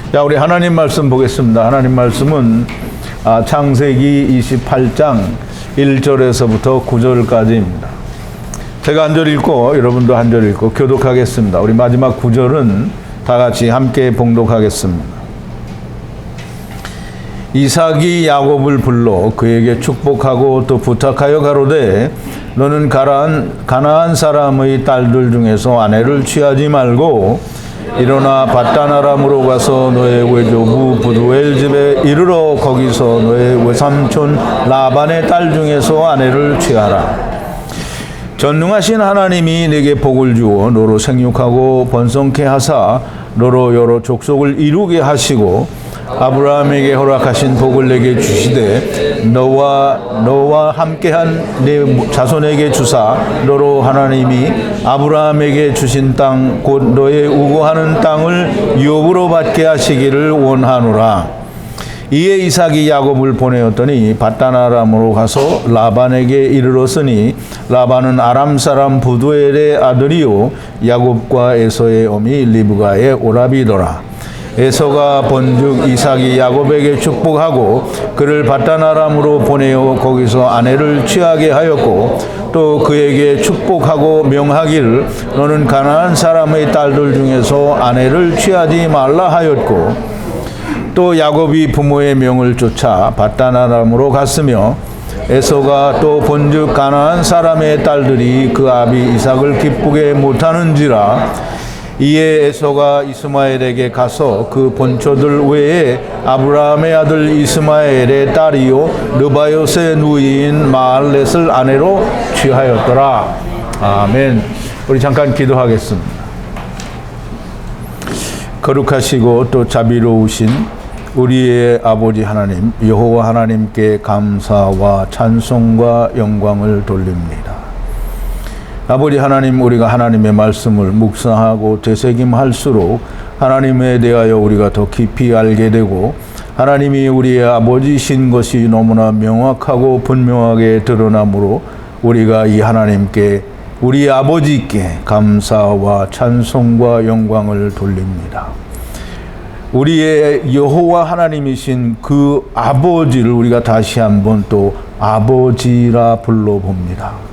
자, 우리 하나님 말씀 보겠습니다. 하나님 말씀은 창세기 28장 1절에서부터 9절까지입니다. 제가 한 절 읽고 여러분도 한 절 읽고 교독하겠습니다. 우리 마지막 9절은 다 같이 함께 봉독하겠습니다. 이삭이 야곱을 불러 그에게 축복하고 또 부탁하여 가로되 너는 가나안 사람의 딸들 중에서 아내를 취하지 말고 일어나 밧단 아람으로 가서 너의 외조부 부두엘 집에 이르러 거기서 너의 외삼촌 라반의 딸 중에서 아내를 취하라. 전능하신 하나님이 내게 복을 주어 너로 생육하고 번성케 하사 너로 여러 족속을 이루게 하시고 아브라함에게 허락하신 복을 내게 주시되 너와 함께한 네 자손에게 주사 너로 하나님이 아브라함에게 주신 땅 곧 너의 우고하는 땅을 유업으로 받게 하시기를 원하노라. 이에 이삭이 야곱을 보내었더니 밧단 아람으로 가서 라반에게 이르렀으니 라반은 아람 사람 부두엘의 아들이요 야곱과 에서의 어미 리브가의 오라비더라. 에서가 본즉 이삭이 야곱에게 축복하고 그를 밧단 아람으로 보내어 거기서 아내를 취하게 하였고 또 그에게 축복하고 명하기를 너는 가나안 사람의 딸들 중에서 아내를 취하지 말라 하였고 또 야곱이 부모의 명을 쫓아 밧단 아람으로 갔으며 에서가 또 본즉 가나안 사람의 딸들이 그 아비 이삭을 기쁘게 못하는지라. 이에 에서가 이스마엘에게 가서 그 본처들 외에 아브라함의 아들 이스마엘의 딸이요 느바요스의 누이인 마알렛을 아내로 취하였더라. 아멘. 우리 잠깐 기도하겠습니다. 거룩하시고 또 자비로우신 우리의 아버지 하나님 여호와 하나님께 감사와 찬송과 영광을 돌립니다. 아버지 하나님, 우리가 하나님의 말씀을 묵상하고 되새김할수록 하나님에 대하여 우리가 더 깊이 알게 되고 하나님이 우리의 아버지신 것이 너무나 명확하고 분명하게 드러나므로 우리가 이 하나님께 우리 아버지께 감사와 찬송과 영광을 돌립니다. 우리의 여호와 하나님이신 그 아버지를 우리가 다시 한번 또 아버지라 불러봅니다.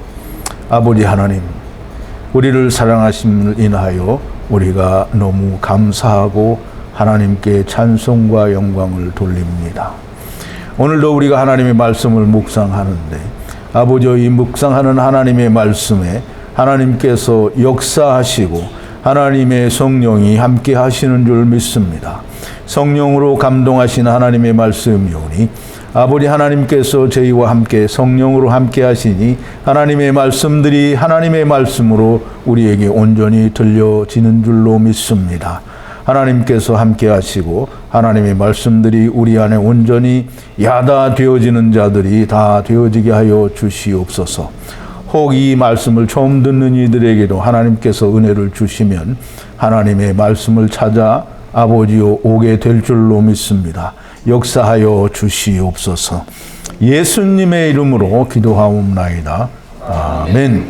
아버지 하나님, 우리를 사랑하심을 인하여 우리가 너무 감사하고 하나님께 찬송과 영광을 돌립니다. 오늘도 우리가 하나님의 말씀을 묵상하는데 아버지 이 묵상하는 하나님의 말씀에 하나님께서 역사하시고 하나님의 성령이 함께 하시는 줄 믿습니다. 성령으로 감동하신 하나님의 말씀이오니 아버지 하나님께서 저희와 함께 성령으로 함께 하시니 하나님의 말씀들이 하나님의 말씀으로 우리에게 온전히 들려지는 줄로 믿습니다. 하나님께서 함께 하시고 하나님의 말씀들이 우리 안에 온전히 야다 되어지는 자들이 다 되어지게 하여 주시옵소서. 혹 이 말씀을 처음 듣는 이들에게도 하나님께서 은혜를 주시면 하나님의 말씀을 찾아 아버지요 오게 될 줄로 믿습니다. 역사하여 주시옵소서. 예수님의 이름으로 기도하옵나이다. 아멘.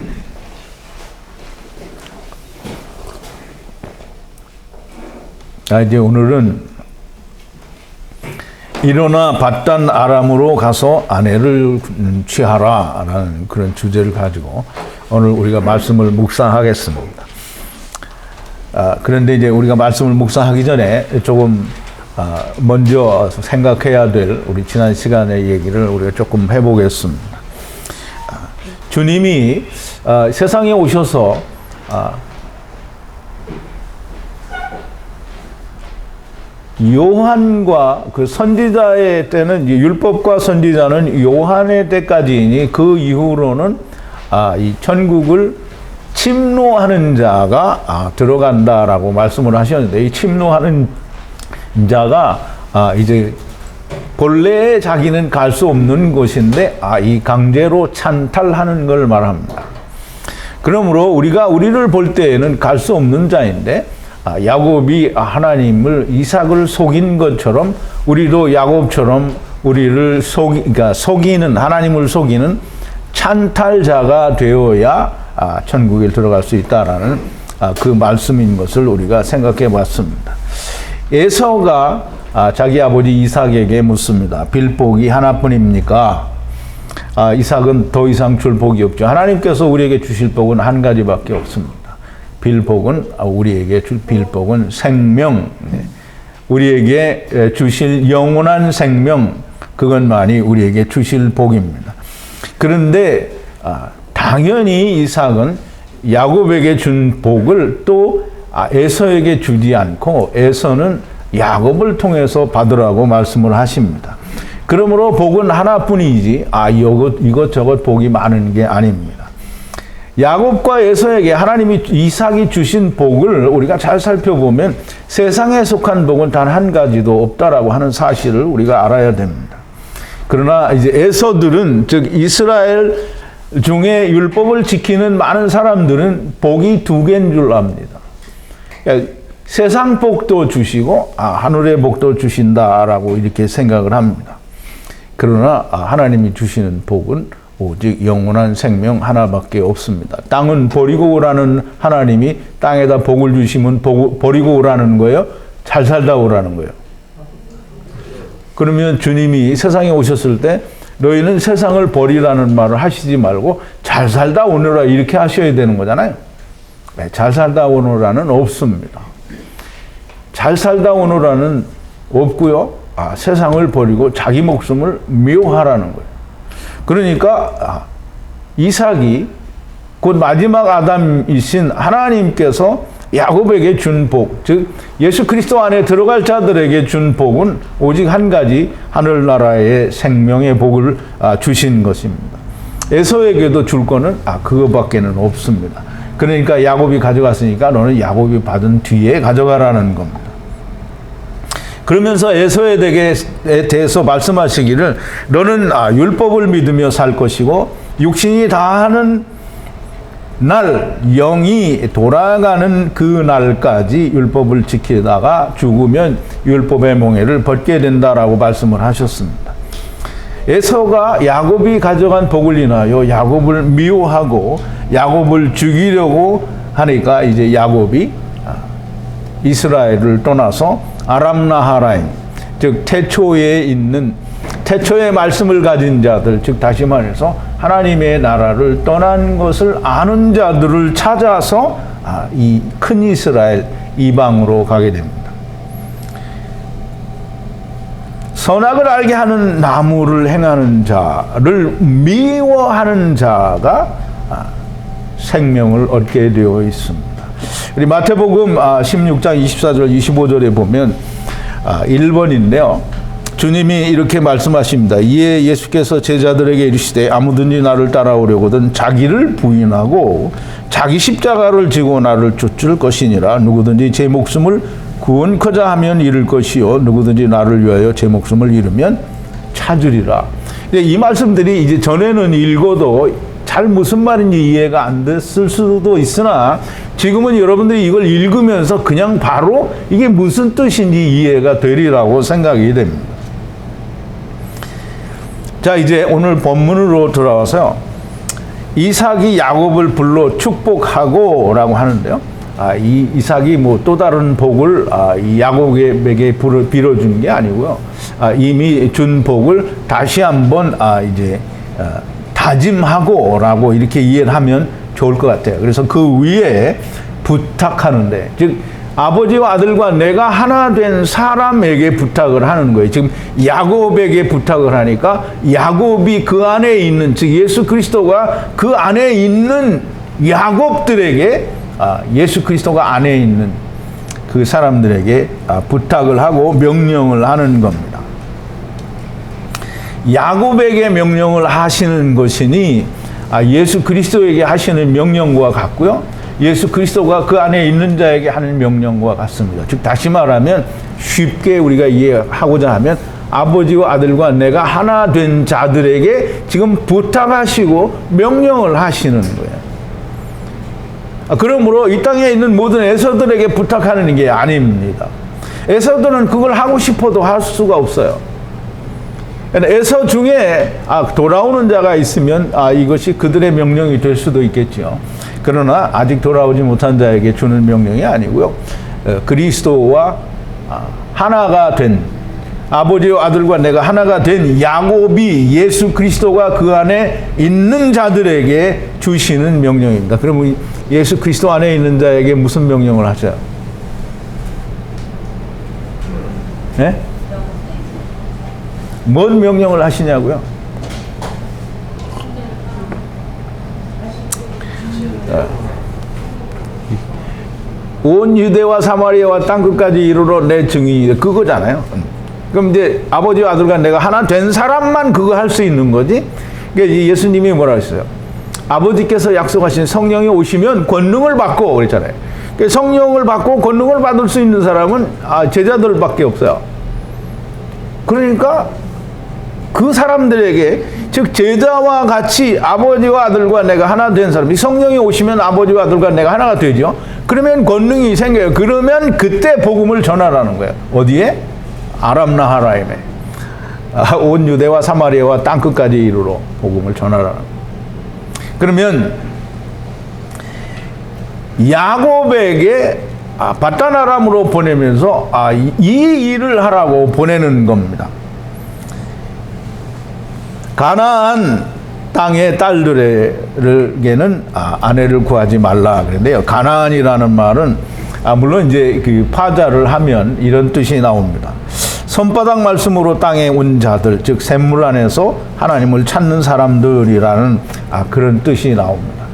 이제 오늘은 일어나 밧단 아람으로 가서 아내를 취하라라는 그런 주제를 가지고 오늘 우리가 말씀을 묵상하겠습니다. 그런데 이제 우리가 말씀을 묵상하기 전에 조금 먼저 생각해야 될 우리 지난 시간의 얘기를 우리가 조금 해보겠습니다. 주님이 세상에 오셔서 요한과 그 선지자의 때는 율법과 선지자는 요한의 때까지이니 그 이후로는 이 천국을 침노하는 자가 들어간다라고 말씀을 하셨는데 이 침노하는 자가 이제 본래 자기는 갈 수 없는 곳인데 이 강제로 찬탈하는 걸 말합니다. 그러므로 우리가 우리를 볼 때에는 갈 수 없는 자인데 야곱이 하나님을 이삭을 속인 것처럼 우리도 야곱처럼 우리를 속이는 하나님을 속이는 찬탈자가 되어야 천국에 들어갈 수 있다라는 그 말씀인 것을 우리가 생각해 봤습니다. 에서가 자기 아버지 이삭에게 묻습니다. 빌복이 하나뿐입니까? 이삭은 더 이상 줄 복이 없죠. 하나님께서 우리에게 주실 복은 한 가지밖에 없습니다. 빌복은 우리에게 줄 빌복은 생명, 우리에게 주실 영원한 생명, 그것만이 우리에게 주실 복입니다. 그런데 당연히 이삭은 야곱에게 준 복을 또 에서에게 주지 않고 에서는 야곱을 통해서 받으라고 말씀을 하십니다. 그러므로 복은 하나뿐이지 이것저것 복이 많은 게 아닙니다. 야곱과 에서에게 하나님이 이삭이 주신 복을 우리가 잘 살펴보면 세상에 속한 복은 단 한 가지도 없다라고 하는 사실을 우리가 알아야 됩니다. 그러나 이제 에서들은, 즉 이스라엘 중에 율법을 지키는 많은 사람들은 복이 두 개인 줄 압니다. 그러니까 세상 복도 주시고 하늘의 복도 주신다라고 이렇게 생각을 합니다. 그러나 하나님이 주시는 복은 오직 영원한 생명 하나밖에 없습니다. 땅은 버리고 오라는 하나님이 땅에다 복을 주시면 버리고 오라는 거예요? 잘 살다 오라는 거예요? 그러면 주님이 세상에 오셨을 때 너희는 세상을 버리라는 말을 하시지 말고 잘 살다 오너라 이렇게 하셔야 되는 거잖아요. 네, 잘 살다 오너라는 없습니다. 잘 살다 오너라는 없고요. 세상을 버리고 자기 목숨을 미워하라는 거예요. 그러니까 이삭이 곧 마지막 아담이신 하나님께서 야곱에게 준 복, 즉 예수 그리스도 안에 들어갈 자들에게 준 복은 오직 한 가지 하늘나라의 생명의 복을 주신 것입니다. 에서에게도 줄 거는 그거밖에는 없습니다. 그러니까 야곱이 가져갔으니까 너는 야곱이 받은 뒤에 가져가라는 겁니다. 그러면서 에서에 대해서 말씀하시기를 너는 율법을 믿으며 살 것이고 육신이 다하는 날, 영이 돌아가는 그 날까지 율법을 지키다가 죽으면 율법의 몽해를 벗게 된다라고 말씀을 하셨습니다. 에서가 야곱이 가져간 복을 인하여 야곱을 미워하고 야곱을 죽이려고 하니까 이제 야곱이 이스라엘을 떠나서 아람나하라임, 즉 태초의 말씀을 가진 자들, 즉 다시 말해서 하나님의 나라를 떠난 것을 아는 자들을 찾아서 이 큰 이스라엘 이방으로 가게 됩니다. 선악을 알게 하는 나무를 행하는 자를 미워하는 자가 생명을 얻게 되어 있습니다. 우리 마태복음 16장 24절 25절에 보면 1번인데요. 주님이 이렇게 말씀하십니다. 이에 예수께서 제자들에게 이르시되 아무든지 나를 따라오려거든 자기를 부인하고 자기 십자가를 지고 나를 쫓을 것이니라. 누구든지 제 목숨을 구원코자 하면 잃을 것이요 누구든지 나를 위하여 제 목숨을 잃으면 찾으리라. 이 말씀들이 이제 전에는 읽어도 잘 무슨 말인지 이해가 안 됐을 수도 있으나 지금은 여러분들이 이걸 읽으면서 그냥 바로 이게 무슨 뜻인지 이해가 되리라고 생각이 됩니다. 자, 이제 오늘 본문으로 돌아와서요. 이삭이 야곱을 불러 축복하고 라고 하는데요. 이삭이 또 다른 복을 이 야곱에게 빌어준 게 아니고요. 이미 준 복을 다시 한번 이제 다짐하고라고 이렇게 이해를 하면 좋을 것 같아요. 그래서 그 위에 부탁하는데, 즉 아버지와 아들과 내가 하나 된 사람에게 부탁을 하는 거예요. 지금 야곱에게 부탁을 하니까 야곱이 그 안에 있는, 즉 예수 그리스도가 그 안에 있는 야곱들에게 예수 그리스도가 안에 있는 그 사람들에게 부탁을 하고 명령을 하는 겁니다. 야곱에게 명령을 하시는 것이니 예수 그리스도에게 하시는 명령과 같고요. 예수 그리스도가 그 안에 있는 자에게 하는 명령과 같습니다. 즉 다시 말하면 쉽게 우리가 이해하고자 하면 아버지와 아들과 내가 하나 된 자들에게 지금 부탁하시고 명령을 하시는 거예요. 그러므로 이 땅에 있는 모든 에서들에게 부탁하는 게 아닙니다. 에서들은 그걸 하고 싶어도 할 수가 없어요. 에서 중에 돌아오는 자가 있으면 이것이 그들의 명령이 될 수도 있겠죠. 그러나 아직 돌아오지 못한 자에게 주는 명령이 아니고요. 그리스도와 하나가 된 아버지와 아들과 내가 하나가 된 야곱이 예수 그리스도가 그 안에 있는 자들에게 주시는 명령입니다. 그러면 예수 그리스도 안에 있는 자에게 무슨 명령을 하셔요? 네? 뭔 명령을 하시냐고요? 온 유대와 사마리아와 땅끝까지 이르러 내 증인이 그거잖아요. 그럼 이제 아버지와 아들과 내가 하나 된 사람만 그거 할 수 있는 거지. 그러니까 예수님이 뭐라 했어요? 아버지께서 약속하신 성령이 오시면 권능을 받고 그랬잖아요. 그러니까 성령을 받고 권능을 받을 수 있는 사람은 제자들밖에 없어요. 그러니까 그 사람들에게, 즉 제자와 같이 아버지와 아들과 내가 하나 된 사람이, 성령이 오시면 아버지와 아들과 내가 하나가 되죠. 그러면 권능이 생겨요. 그러면 그때 복음을 전하라는 거예요. 어디에? 아람 나하라임에. 온 유대와 사마리아와 땅끝까지 이르러 복음을 전하라는 거예요. 그러면 야곱에게 바단 아람으로 보내면서 이 일을 하라고 보내는 겁니다. 가나안 땅의 딸들에게는 아내를 구하지 말라 그랬는데요. 가나안이라는 말은 물론 이제 그 파자를 하면 이런 뜻이 나옵니다. 손바닥 말씀으로 땅에 온 자들, 즉 샘물 안에서 하나님을 찾는 사람들이라는 그런 뜻이 나옵니다.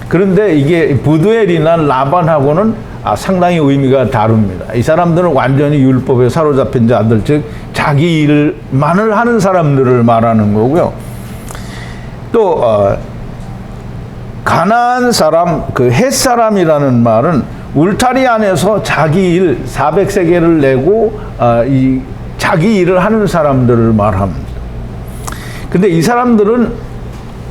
그런데 이게 부두엘이나 라반하고는 상당히 의미가 다릅니다. 이 사람들은 완전히 율법에 사로잡힌 자들, 즉 자기 일만을 하는 사람들을 말하는 거고요. 또 가나안 사람, 그 헷 사람이라는 말은 울타리 안에서 자기 일 400세겔을 내고 이 자기 일을 하는 사람들을 말합니다. 근데 이 사람들은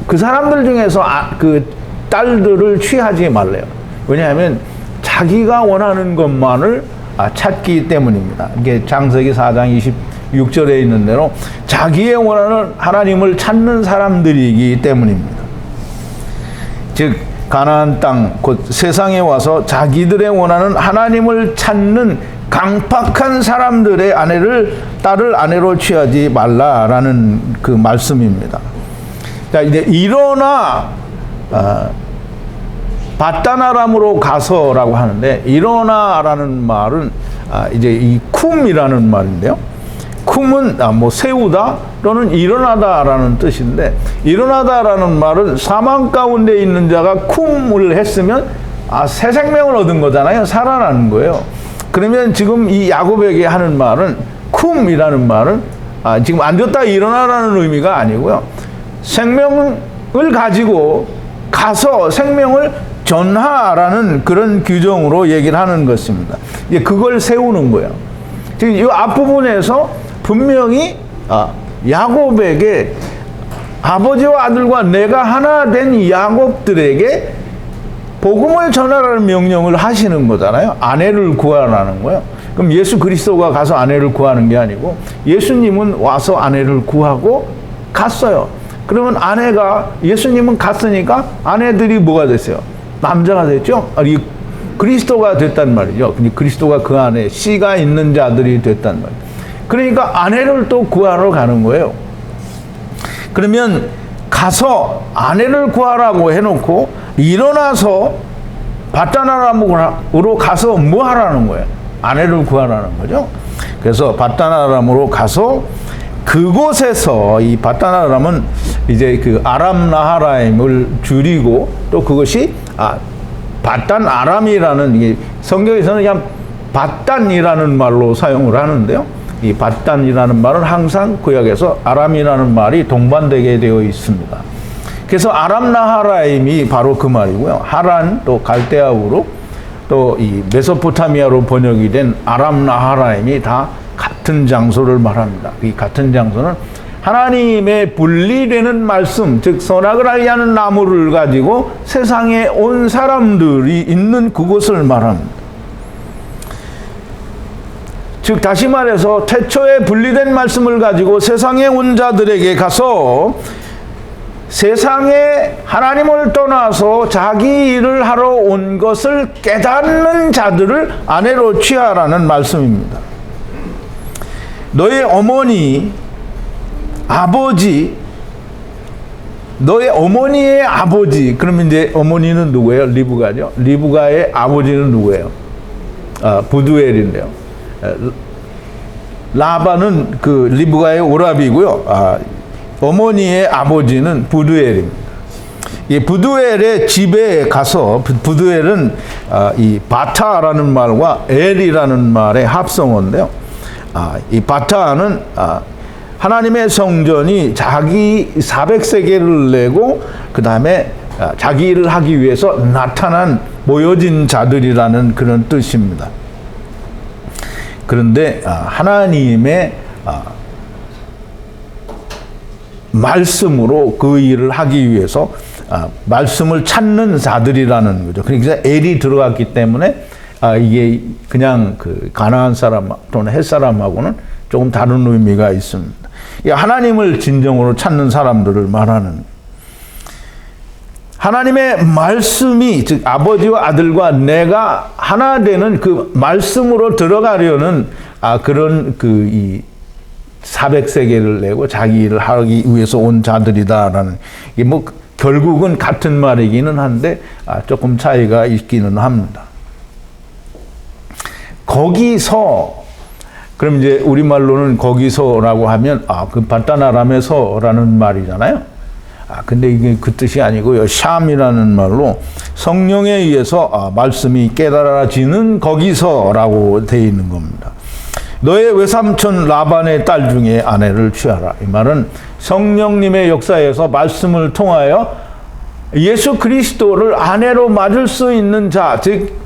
그 사람들 중에서 그 딸들을 취하지 말래요. 왜냐하면 자기가 원하는 것만을 찾기 때문입니다. 이게 창세기 4장 26절에 있는 대로 자기의 원하는 하나님을 찾는 사람들이기 때문입니다. 즉 가나안 땅 곧 세상에 와서 자기들의 원하는 하나님을 찾는 강팍한 사람들의 딸을 아내로 취하지 말라라는 그 말씀입니다. 자, 이제 일어나 바단 아람으로 가서라고 하는데, 일어나라는 말은 이제 이 쿰이라는 말인데요. 쿰은 뭐 세우다 또는 일어나다라는 뜻인데, 일어나다라는 말은 사망 가운데 있는 자가 쿰을 했으면 새 생명을 얻은 거잖아요. 살아나는 거예요. 그러면 지금 이 야곱에게 하는 말은, 쿰이라는 말은 지금 앉았다 일어나라는 의미가 아니고요. 생명을 가지고 가서 생명을 전하라는 그런 규정으로 얘기를 하는 것입니다. 그걸 세우는 거예요. 지금 이 앞부분에서 분명히 야곱에게 아버지와 아들과 내가 하나 된 야곱들에게 복음을 전하라는 명령을 하시는 거잖아요. 아내를 구하라는 거예요. 그럼 예수 그리스도가 가서 아내를 구하는 게 아니고 예수님은 와서 아내를 구하고 갔어요. 그러면 예수님은 갔으니까 아내들이 뭐가 됐어요? 남자가 됐죠? 그리스도가 됐단 말이죠. 그리스도가 그 안에 씨가 있는 자들이 됐단 말이에요. 그러니까 아내를 또 구하러 가는 거예요. 그러면 가서 아내를 구하라고 해놓고 일어나서 바단 아람으로 가서 뭐 하라는 거예요? 아내를 구하라는 거죠. 그래서 바단 아람으로 가서 그곳에서, 이 바단 아람은 이제 그 아람 나하라임을 줄이고 또 그것이 바단 아람이라는, 이게 성경에서는 그냥 바단이라는 말로 사용을 하는데요. 이 바단이라는 말은 항상 구약에서 아람이라는 말이 동반되게 되어 있습니다. 그래서 아람 나하라임이 바로 그 말이고요. 하란, 또 갈대아우로, 또 이 메소포타미아로 번역이 된 아람 나하라임이 다 같은 장소를 말합니다. 이 같은 장소는 하나님의 분리되는 말씀, 즉 선악을 알게 하는 나무를 가지고 세상에 온 사람들이 있는 그곳을 말합니다. 즉 다시 말해서 태초에 분리된 말씀을 가지고 세상에 온 자들에게 가서 세상에 하나님을 떠나서 자기 일을 하러 온 것을 깨닫는 자들을 아내로 취하라는 말씀입니다. 너의 어머니, 아버지, 너의 어머니의 아버지. 그러면 이제 어머니는 누구예요? 리브가죠. 리브가의 아버지는 누구예요? 부두엘인데요. 라반은 그 리브가의 오라비고요. 어머니의 아버지는 부두엘입니다. 이 부두엘의 집에 가서, 부두엘은 이 바타라는 말과 엘이라는 말의 합성어인데요. 이 바타는 하나님의 성전이 자기 400세겔을 내고 그 다음에 자기 일을 하기 위해서 나타난 모여진 자들이라는 그런 뜻입니다. 그런데 하나님의 말씀으로 그 일을 하기 위해서 말씀을 찾는 자들이라는 거죠. 그러니까 엘이 들어갔기 때문에 이게 그냥 그 가나안 사람 또는 헷 사람하고는 조금 다른 의미가 있습니다. 하나님을 진정으로 찾는 사람들을 말하는, 하나님의 말씀이, 즉 아버지와 아들과 내가 하나 되는 그 말씀으로 들어가려는 그런 그 이 400세겔을 내고 자기 일을 하기 위해서 온 자들이다라는, 이게 뭐 결국은 같은 말이기는 한데 조금 차이가 있기는 합니다. 거기서, 그럼 이제 우리말로는 거기서라고 하면 그 바다나람에서라는 말이잖아요. 근데 이게 그 뜻이 아니고요. 샴이라는 말로 성령에 의해서 말씀이 깨달아지는 거기서라고 되어 있는 겁니다. 너의 외삼촌 라반의 딸 중에 아내를 취하라. 이 말은 성령님의 역사에서 말씀을 통하여 예수 그리스도를 아내로 맞을 수 있는 자, 즉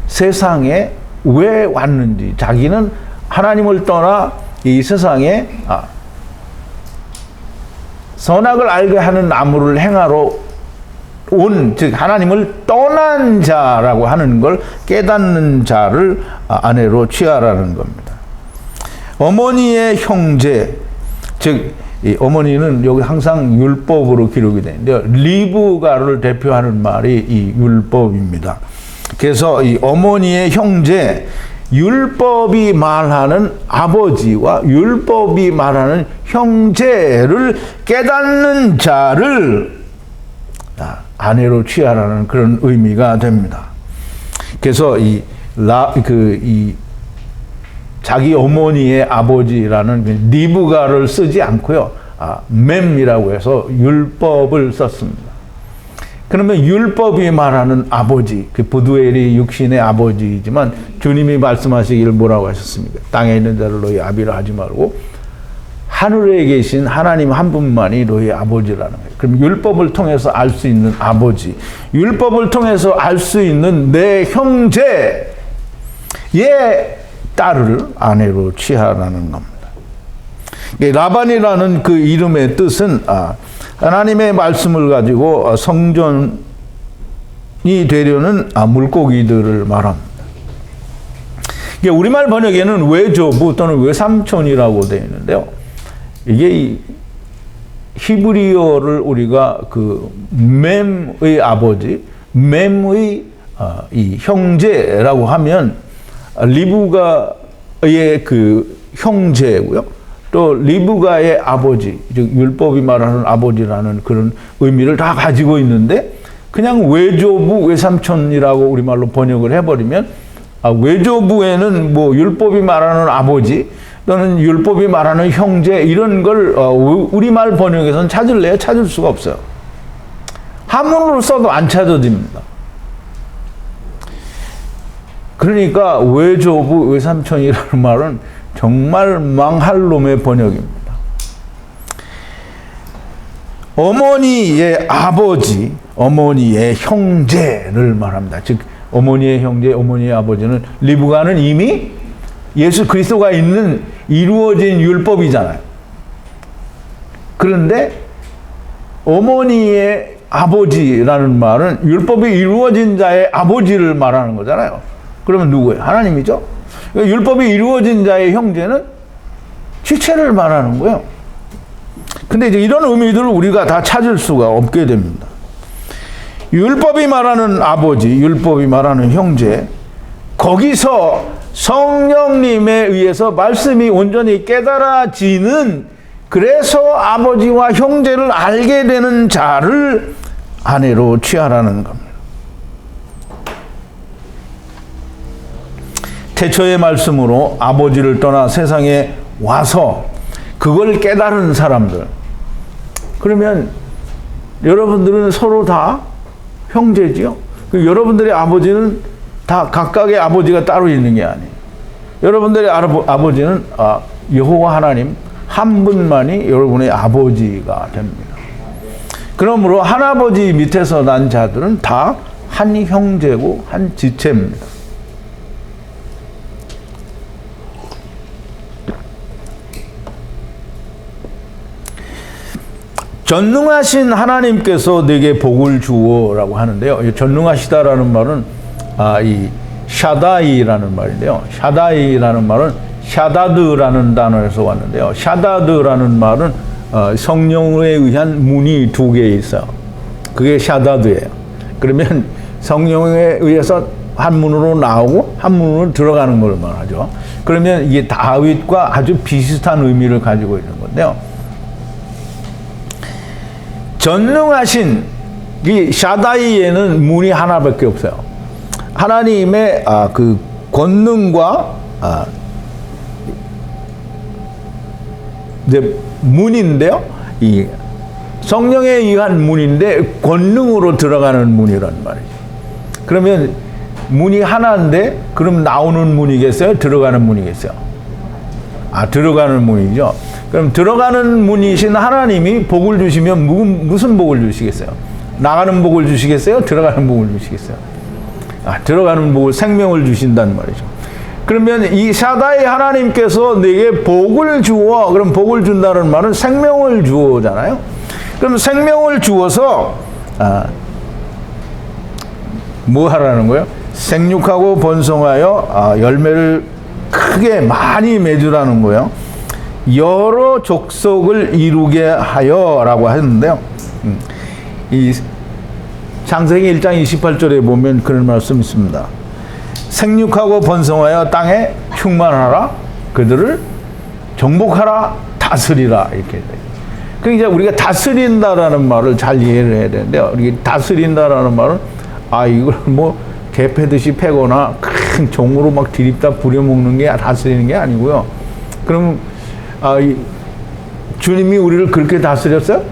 세상에 왜 왔는지, 자기는 하나님을 떠나 이 세상에 선악을 알게 하는 나무를 행하러 온, 즉 하나님을 떠난 자라고 하는 걸 깨닫는 자를 아내로 취하라는 겁니다. 어머니의 형제, 즉 이 어머니는 여기 항상 율법으로 기록이 되는데요. 리브가를 대표하는 말이 이 율법입니다. 그래서 이 어머니의 형제, 율법이 말하는 아버지와 율법이 말하는 형제를 깨닫는 자를 아내로 취하라는 그런 의미가 됩니다. 그래서 자기 어머니의 아버지라는 리브가를 쓰지 않고요, 맴이라고 해서 율법을 썼습니다. 그러면 율법이 말하는 아버지, 그 부두엘이 육신의 아버지이지만 주님이 말씀하시길 뭐라고 하셨습니까? 땅에 있는 자를 너희 아비라 하지 말고 하늘에 계신 하나님 한 분만이 너희 아버지라는 거예요. 그럼 율법을 통해서 알 수 있는 아버지, 율법을 통해서 알 수 있는 내 형제의 딸을 아내로 취하라는 겁니다. 라반이라는 그 이름의 뜻은 하나님의 말씀을 가지고 성전이 되려는 물고기들을 말합니다. 우리말 번역에는 외조부 또는 외삼촌이라고 되어 있는데요. 이게 히브리어를 우리가 그 맴의 아버지, 맴의 이 형제라고 하면 리브가의 그 형제고요. 또 리브가의 아버지, 즉 율법이 말하는 아버지라는 그런 의미를 다 가지고 있는데 그냥 외조부, 외삼촌이라고 우리말로 번역을 해버리면 외조부에는 뭐 율법이 말하는 아버지 또는 율법이 말하는 형제 이런 걸 우리말 번역에서는 찾을래요? 찾을 수가 없어요. 한문으로 써도 안 찾아집니다. 그러니까 외조부, 외삼촌이라는 말은 정말 망할 놈의 번역입니다. 어머니의 아버지, 어머니의 형제를 말합니다. 즉 어머니의 형제, 어머니의 아버지는 리브가는 이미 예수 그리스도가 있는 이루어진 율법이잖아요. 그런데 어머니의 아버지라는 말은 율법이 이루어진 자의 아버지를 말하는 거잖아요. 그러면 누구예요? 하나님이죠. 율법이 이루어진 자의 형제는 지체를 말하는 거예요. 근데 이제 이런 의미들을 우리가 다 찾을 수가 없게 됩니다. 율법이 말하는 아버지, 율법이 말하는 형제, 거기서 성령님에 의해서 말씀이 온전히 깨달아지는, 그래서 아버지와 형제를 알게 되는 자를 아내로 취하라는 겁니다. 태초의 말씀으로 아버지를 떠나 세상에 와서 그걸 깨달은 사람들, 그러면 여러분들은 서로 다 형제지요. 여러분들의 아버지는 다 각각의 아버지가 따로 있는 게 아니에요. 여러분들의 아버지는 여호와 하나님 한 분만이 여러분의 아버지가 됩니다. 그러므로 한 아버지 밑에서 난 자들은 다 한 형제고 한 지체입니다. 전능하신 하나님께서 내게 복을 주오라고 하는데요. 전능하시다라는 말은 이 샤다이라는 말인데요. 샤다이라는 말은 샤다드라는 단어에서 왔는데요. 샤다드라는 말은 성령에 의한 문이 두 개 있어요. 그게 샤다드예요. 그러면 성령에 의해서 한 문으로 나오고 한 문으로 들어가는 걸 말하죠. 그러면 이게 다윗과 아주 비슷한 의미를 가지고 있는 건데요. 전능하신 이 샤다이에는 문이 하나밖에 없어요. 하나님의 그 권능과 이제 문인데요. 이 성령에 의한 문인데 권능으로 들어가는 문이란 말이죠. 그러면 문이 하나인데 그럼 나오는 문이겠어요? 들어가는 문이겠어요? 들어가는 문이죠. 그럼 들어가는 문이신 하나님이 복을 주시면 무슨 복을 주시겠어요? 나가는 복을 주시겠어요? 들어가는 복을 주시겠어요? 들어가는 복을, 생명을 주신단 말이죠. 그러면 이 샤다이 하나님께서 내게 복을 주어, 그럼 복을 준다는 말은 생명을 주어잖아요. 그럼 생명을 주어서 뭐 하라는 거예요? 생육하고 번성하여 열매를 크게 많이 맺으라는 거예요. 여러 족속을 이루게 하여라고 했는데요. 이 창세기 1장 28절에 보면 그런 말씀이 있습니다. 생육하고 번성하여 땅에 충만하라, 그들을 정복하라, 다스리라, 이렇게 돼요. 그러니까 우리가 다스린다라는 말을 잘 이해를 해야 되는데요. 이게 다스린다라는 말은 이걸 뭐 개 패듯이 패거나 큰 종으로 막 디립다 부려먹는 게 다스리는 게 아니고요. 그럼 주님이 우리를 그렇게 다스렸어요?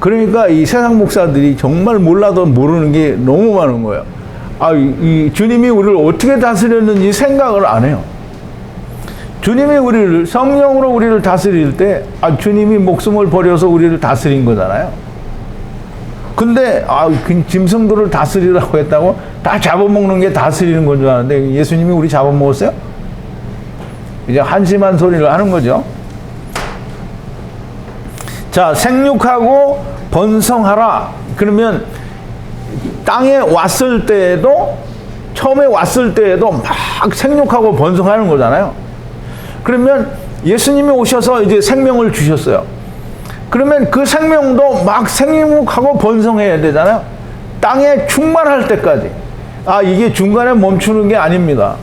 그러니까 이 세상 목사들이 정말 몰라도 모르는 게 너무 많은 거예요. 이 주님이 우리를 어떻게 다스렸는지 생각을 안 해요. 주님이 우리를, 성령으로 우리를 다스릴 때 주님이 목숨을 버려서 우리를 다스린 거잖아요. 근데 그 짐승들을 다스리라고 했다고 다 잡아먹는 게 다스리는 건 줄 아는데 예수님이 우리 잡아먹었어요? 이제 한심한 소리를 하는 거죠. 자, 생육하고 번성하라. 그러면 땅에 왔을 때에도, 처음에 왔을 때에도 막 생육하고 번성하는 거잖아요. 그러면 예수님이 오셔서 이제 생명을 주셨어요. 그러면 그 생명도 막 생육하고 번성해야 되잖아요. 땅에 충만할 때까지. 이게 중간에 멈추는 게 아닙니다.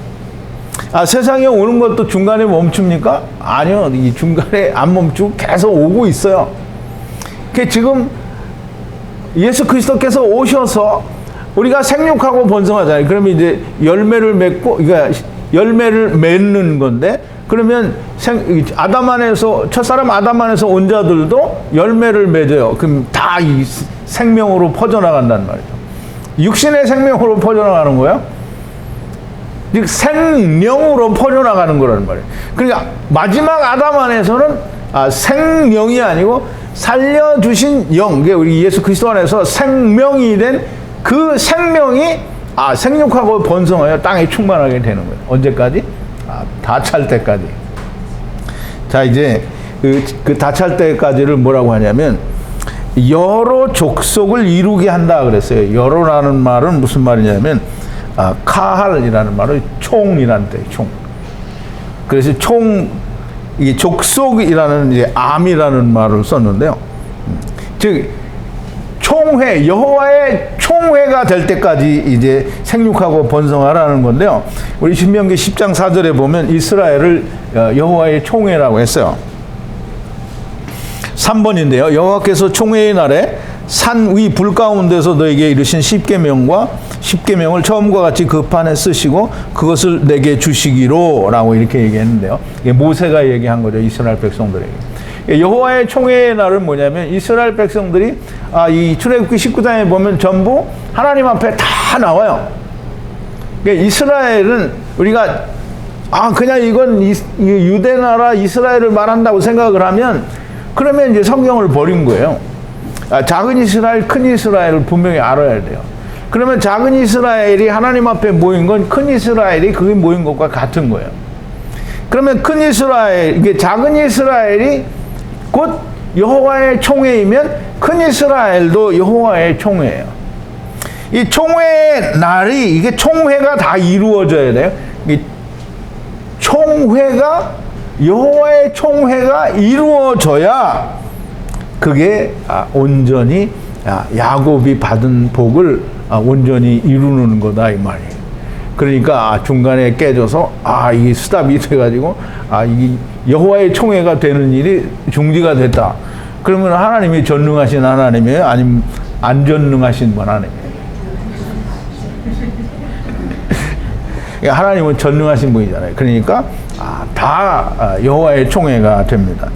세상에 오는 것도 중간에 멈춥니까? 아니요. 이 중간에 안 멈추고 계속 오고 있어요. 지금 예수 그리스도께서 오셔서 우리가 생육하고 번성하잖아요. 그러면 이제 열매를 맺고, 그러니까 열매를 맺는 건데, 그러면 아담 안에서, 첫사람 아담 안에서 온 자들도 열매를 맺어요. 그럼 다 이 생명으로 퍼져나간단 말이죠. 육신의 생명으로 퍼져나가는 거예요. 생명으로 퍼져나가는 거라는 말이에요. 그러니까 마지막 아담 안에서는 생명이 아니고 살려주신 영, 우리 예수 그리스도 안에서 생명이 된 그 생명이 생육하고 번성하여 땅에 충만하게 되는 거예요. 언제까지? 다 찰 때까지. 자, 이제 그 다 찰 때까지를 뭐라고 하냐면 여러 족속을 이루게 한다 그랬어요. 여러라는 말은 무슨 말이냐면 카할이라는 말은 총이라는 뜻이에요. 총. 그래서 이게 족속이라는 이제 암이라는 말을 썼는데요. 즉 총회, 여호와의 총회가 될 때까지 이제 생육하고 번성하라는 건데요. 우리 신명기 10장 4절에 보면 이스라엘을 여호와의 총회라고 했어요. 3번인데요. 여호와께서 총회의 날에 산 위 불 가운데서 너에게 이르신 십계명과 십계명을 처음과 같이 그 판에 쓰시고 그것을 내게 주시기로 라고 이렇게 얘기했는데요. 이게 모세가 얘기한 거죠. 이스라엘 백성들에게. 여호와의 총회의 날은 뭐냐면 이스라엘 백성들이 이 출애굽기 19장에 보면 전부 하나님 앞에 다 나와요. 그러니까 이스라엘은 우리가 그냥 이건 유대 나라 이스라엘을 말한다고 생각을 하면 그러면 이제 성경을 버린 거예요. 작은 이스라엘, 큰 이스라엘을 분명히 알아야 돼요. 그러면 작은 이스라엘이 하나님 앞에 모인 건 큰 이스라엘이 그게 모인 것과 같은 거예요. 그러면 큰 이스라엘, 이게 작은 이스라엘이 곧 여호와의 총회이면 큰 이스라엘도 여호와의 총회예요. 이 총회의 날이 이게 총회가 다 이루어져야 돼요. 이 총회가 여호와의 총회가 이루어져야 그게 온전히 야곱이 받은 복을 온전히 이루는 거다 이 말이에요. 그러니까 중간에 깨져서 이게 스탑이 돼가지고 이 여호와의 총회가 되는 일이 중지가 됐다. 그러면 하나님이 전능하신 하나님이에요? 아니면 안 전능하신 하나님이에요? 하나님은 전능하신 분이잖아요. 그러니까 다 여호와의 총회가 됩니다.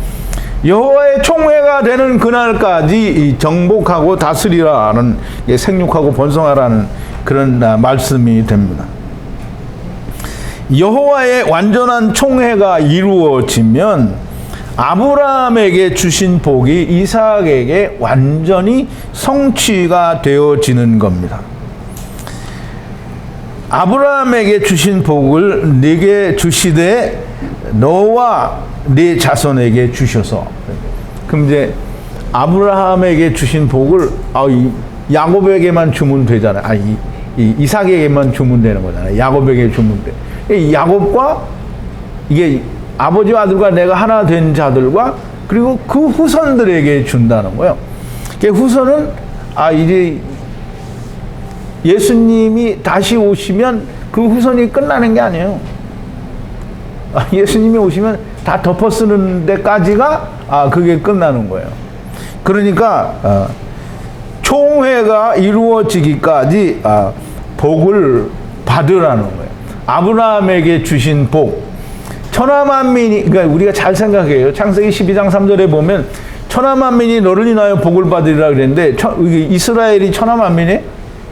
여호와의 총회가 되는 그날까지 정복하고 다스리라는 생육하고 번성하라는 그런 말씀이 됩니다. 여호와의 완전한 총회가 이루어지면 아브라함에게 주신 복이 이삭에게 완전히 성취가 되어지는 겁니다. 아브라함에게 주신 복을 네게 주시되 너와 네 자손에게 주셔서. 그럼 이제 아브라함에게 주신 복을 야곱에게만 주면 되잖아요. 이삭에게만 주면 되는 거잖아요. 야곱에게 주면 돼. 야곱과 이게 아버지와 아들과 내가 하나 된 자들과 그리고 그 후손들에게 준다는 거예요. 그 후손은 이제 예수님이 다시 오시면 그 후손이 끝나는 게 아니에요. 예수님이 오시면 다 덮어쓰는 데까지가 그게 끝나는 거예요. 그러니까 총회가 이루어지기까지 복을 받으라는 거예요. 아브라함에게 주신 복, 천하만민이, 그러니까 우리가 잘 생각해요. 창세기 12장 3절에 보면 천하만민이 너를 인하여 복을 받으리라 그랬는데 이스라엘이 천하만민이,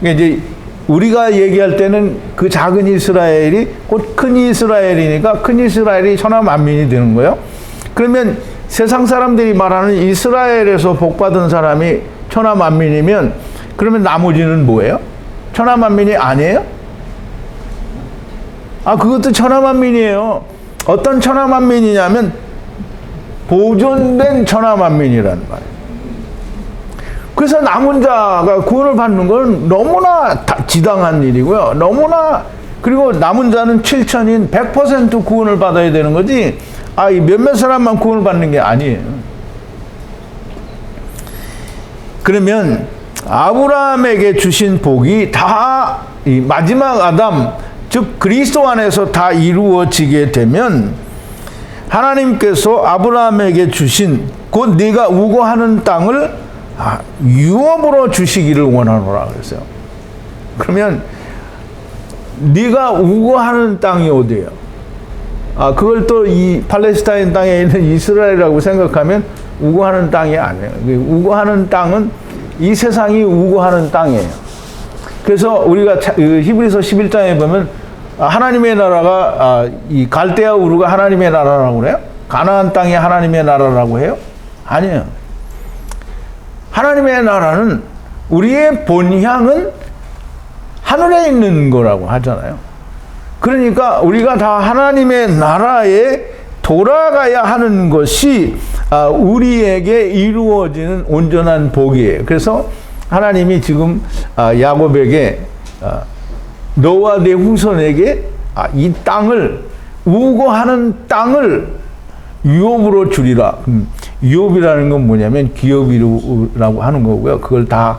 그러니까 이제 우리가 얘기할 때는 그 작은 이스라엘이 곧 큰 이스라엘이니까 큰 이스라엘이 천하만민이 되는 거예요. 그러면 세상 사람들이 말하는 이스라엘에서 복받은 사람이 천하만민이면 그러면 나머지는 뭐예요? 천하만민이 아니에요? 그것도 천하만민이에요. 어떤 천하만민이냐면 보존된 천하만민이라는 말이에요. 그래서 남은 자가 구원을 받는 건 너무나 지당한 일이고요. 너무나, 그리고 남은 자는 7천인 100% 구원을 받아야 되는 거지, 이 몇몇 사람만 구원을 받는 게 아니에요. 그러면 아브라함에게 주신 복이 다 이 마지막 아담, 즉 그리스도 안에서 다 이루어지게 되면 하나님께서 아브라함에게 주신 곧 네가 우거하는 땅을 유업으로 주시기를 원하노라 그랬어요. 그러면 네가 우거하는 땅이 어디예요? 그걸 또 이 팔레스타인 땅에 있는 이스라엘이라고 생각하면 우거하는 땅이 아니에요. 우거하는 땅은 이 세상이 우거하는 땅이에요. 그래서 우리가 히브리서 11장에 보면 하나님의 나라가 이 갈대아 우르가 하나님의 나라라고 그래요? 가나안 땅이 하나님의 나라라고 해요? 아니에요. 하나님의 나라는 우리의 본향은 하늘에 있는 거라고 하잖아요. 그러니까 우리가 다 하나님의 나라에 돌아가야 하는 것이 우리에게 이루어지는 온전한 복이에요. 그래서 하나님이 지금 야곱에게 너와 내 후손에게 이 땅을, 우거하는 땅을 유업으로 주리라. 유업이라는 건 뭐냐면 기업이라고 하는 거고요. 그걸 다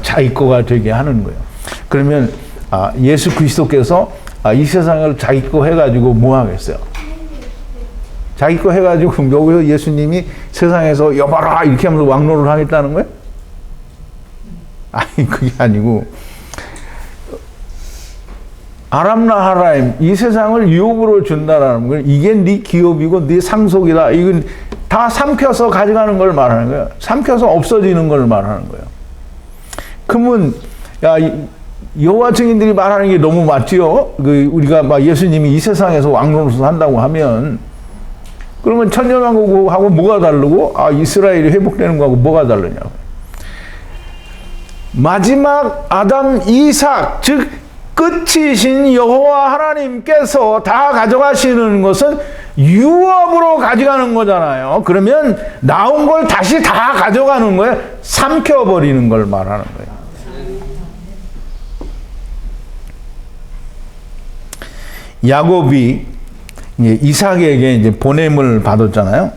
자기 거가 되게 하는 거예요. 그러면 예수 그리스도께서 이 세상을 자기 거 해가지고 뭐 하겠어요? 자기 거 해가지고 여기서 예수님이 세상에서 여봐라 이렇게 하면서 왕노를 하겠다는 거예요? 아니 그게 아니고 아람나하라임 이 세상을 유업으로 준다라는 건 이게 네 기업이고 네 상속이다. 이건 다 삼켜서 가져가는 걸 말하는 거예요. 삼켜서 없어지는 걸 말하는 거예요. 그러면 여호와 증인들이 말하는 게 너무 맞지요. 우리가 막 예수님이 이 세상에서 왕노릇을 한다고 하면 그러면 천년왕국하고 뭐가 다르고 이스라엘이 회복되는 거하고 뭐가 다르냐고. 마지막 아담 이삭 즉 끝이신 여호와 하나님께서 다 가져가시는 것은 유업으로 가져가는 거잖아요. 그러면 나온 걸 다시 다 가져가는 거예요. 삼켜버리는 걸 말하는 거예요. 야곱이 이삭에게 이제 보냄을 받았잖아요.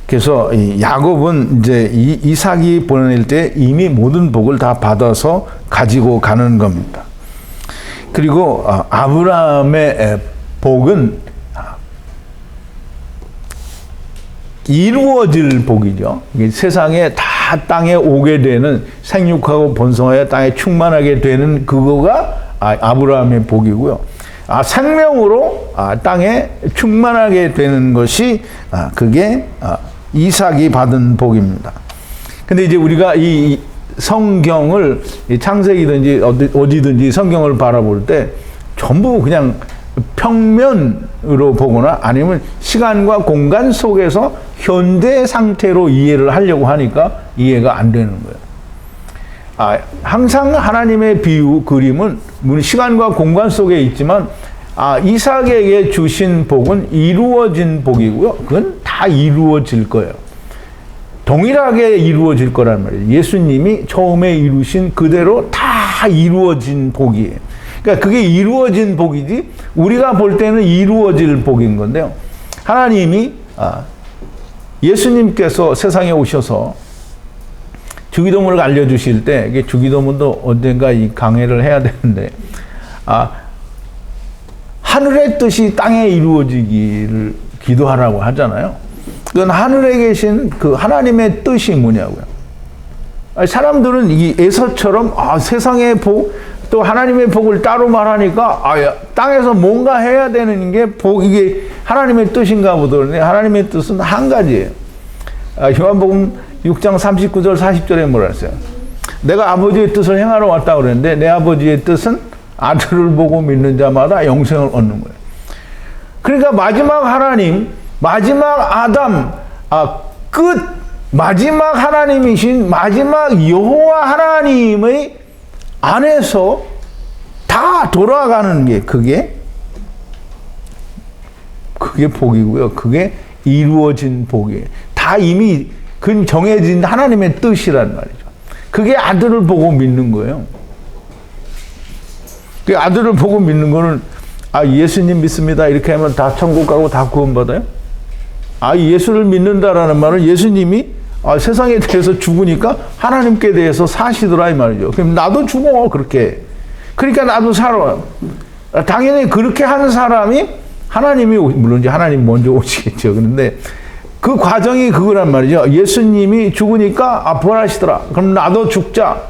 그래서 야곱은 이제 이삭이 보낼 때 이미 모든 복을 다 받아서 가지고 가는 겁니다. 그리고 아브라함의 복은 이루어질 복이죠. 세상에 다 땅에 오게 되는 생육하고 번성하여 땅에 충만하게 되는 그거가 아브라함의 복이고요. 생명으로 땅에 충만하게 되는 것이 그게 이삭이 받은 복입니다. 근데 이제 우리가 이 성경을 창세기든지 어디든지 성경을 바라볼 때 전부 그냥 평면으로 보거나 아니면 시간과 공간 속에서 현재 상태로 이해를 하려고 하니까 이해가 안 되는 거예요. 항상 하나님의 비유, 그림은 시간과 공간 속에 있지만 이삭에게 주신 복은 이루어진 복이고요. 그건 다 이루어질 거예요. 동일하게 이루어질 거란 말이에요. 예수님이 처음에 이루신 그대로 다 이루어진 복이에요. 그러니까 그게 이루어진 복이지 우리가 볼 때는 이루어질 복인 건데요. 하나님이 예수님께서 세상에 오셔서 주기도문을 알려주실 때 이게 주기도문도 언젠가 이 강해를 해야 되는데 하늘의 뜻이 땅에 이루어지기를 기도하라고 하잖아요. 그건 하늘에 계신 그 하나님의 뜻이 뭐냐고요. 사람들은 이 에서처럼 세상의 복, 또 하나님의 복을 따로 말하니까 땅에서 뭔가 해야 되는 게 이게 하나님의 뜻인가 보더니 하나님의 뜻은 한 가지예요. 요한복음 6장 39절 40절에 뭐라 했어요? 내가 아버지의 뜻을 행하러 왔다고 그랬는데 내 아버지의 뜻은 아들을 보고 믿는 자마다 영생을 얻는 거예요. 그러니까 마지막 하나님, 마지막 아담, 끝 마지막 하나님이신 마지막 여호와 하나님의 안에서 다 돌아가는 게 그게 복이고요. 그게 이루어진 복이에요. 다 이미 정해진 하나님의 뜻이란 말이죠. 그게 아들을 보고 믿는 거예요. 그 아들을 보고 믿는 거는 예수님 믿습니다 이렇게 하면 다 천국 가고 다 구원받아요? 예수를 믿는다라는 말은 예수님이 세상에 대해서 죽으니까 하나님께 대해서 사시더라 이 말이죠. 그럼 나도 죽어 그렇게. 그러니까 나도 살아. 당연히 그렇게 하는 사람이 하나님이 물론 이제 하나님 먼저 오시겠죠. 그런데 그 과정이 그거란 말이죠. 예수님이 죽으니까 부활하시더라. 그럼 나도 죽자.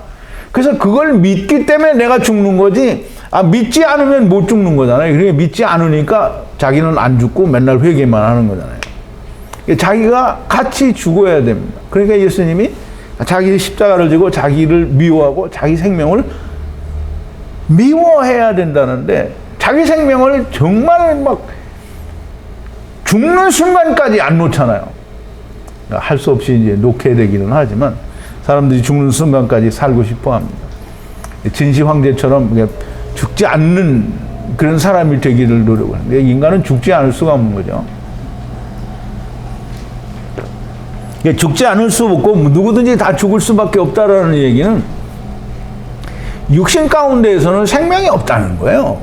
그래서 그걸 믿기 때문에 내가 죽는 거지. 믿지 않으면 못 죽는 거잖아요. 그러니까 믿지 않으니까 자기는 안 죽고 맨날 회개만 하는 거잖아요. 자기가 같이 죽어야 됩니다. 그러니까 예수님이 자기 십자가를 지고 자기를 미워하고 자기 생명을 미워해야 된다는데 자기 생명을 정말 막 죽는 순간까지 안 놓잖아요. 할 수 없이 이제 놓게 되기는 하지만 사람들이 죽는 순간까지 살고 싶어 합니다. 진시 황제처럼 죽지 않는 그런 사람이 되기를 노력하는데 인간은 죽지 않을 수가 없는 거죠. 죽지 않을 수 없고 누구든지 다 죽을 수밖에 없다라는 얘기는 육신 가운데에서는 생명이 없다는 거예요.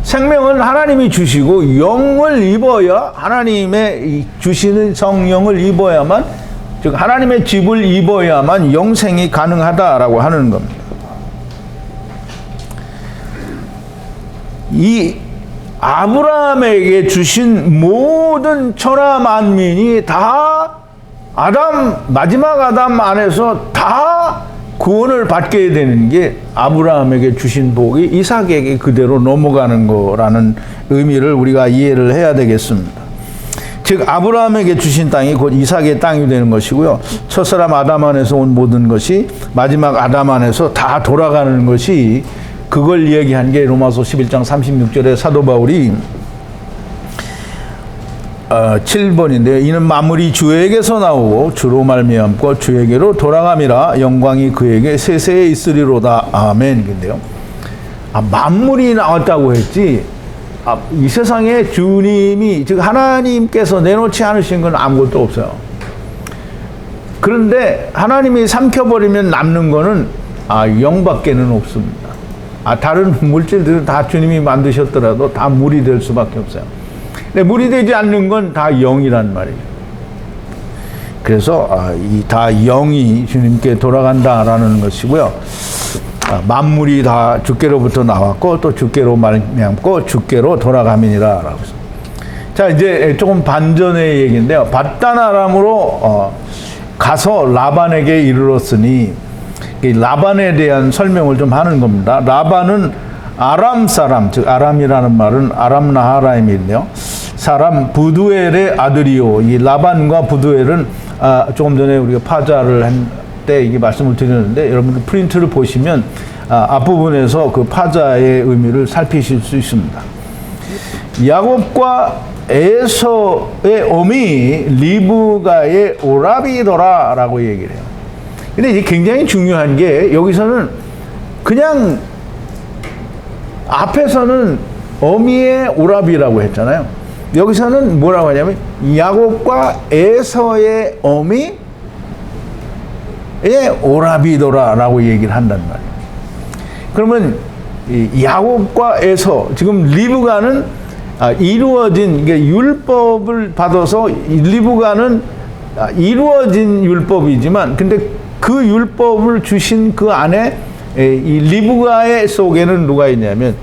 생명은 하나님이 주시고 영을 입어야 하나님의 주시는 성령을 입어야만 즉 하나님의 집을 입어야만 영생이 가능하다라고 하는 겁니다. 이 아브라함에게 주신 모든 천하 만민이 다 마지막 아담 안에서 다 구원을 받게 되는 게 아브라함에게 주신 복이 이삭에게 그대로 넘어가는 거라는 의미를 우리가 이해를 해야 되겠습니다. 즉 아브라함에게 주신 땅이 곧 이삭의 땅이 되는 것이고요. 첫사람 아담 안에서 온 모든 것이 마지막 아담 안에서 다 돌아가는 것이 그걸 얘기한 게 로마서 11장 36절에 사도 바울이 7번인데요. 이는 만물이 주에게서 나오고 주로 말미암고 주에게로 돌아감이라 영광이 그에게 세세에 있으리로다. 아멘인데요. 만물이 나왔다고 했지 이 세상에 주님이 즉 하나님께서 내놓지 않으신 건 아무것도 없어요. 그런데 하나님이 삼켜버리면 남는 거는 영밖에는 없습니다. 다른 물질들은 다 주님이 만드셨더라도 다 물이 될 수밖에 없어요. 근데 물이 되지 않는 건 다 영이란 말이에요. 그래서 다 영이 주님께 돌아간다라는 것이고요. 만물이 다 주께로부터 나왔고 또 주께로 말미암고 주께로 돌아감이니라라고 했습니다. 자, 이제 조금 반전의 얘기인데요. 밧단 아람으로 가서 라반에게 이르렀으니 라반에 대한 설명을 좀 하는 겁니다. 라반은 아람 사람, 즉 아람이라는 말은 아람 나하라임인데요. 사람 부두엘의 아들이요. 이 라반과 부두엘은 조금 전에 우리가 파자를 한 때 이게 말씀을 드렸는데 여러분들 프린트를 보시면 앞부분에서 그 파자의 의미를 살피실 수 있습니다. 야곱과 에서의 어미 리브가의 오라비더라라고 얘기를 해요. 근데 이게 굉장히 중요한 게 여기서는 그냥 앞에서는 어미의 오라비라고 했잖아요. 여기서는 뭐라고 하냐면 야곱과 에서의 어미의 오라비더라라고 얘기를 한단 말이에요. 그러면 야곱과 에서 지금 리브가는 이루어진 이게 율법을 받아서 리브가는 이루어진 율법이지만 근데 그 율법을 주신 그 안에 이 리브가의 속에는 누가 있냐면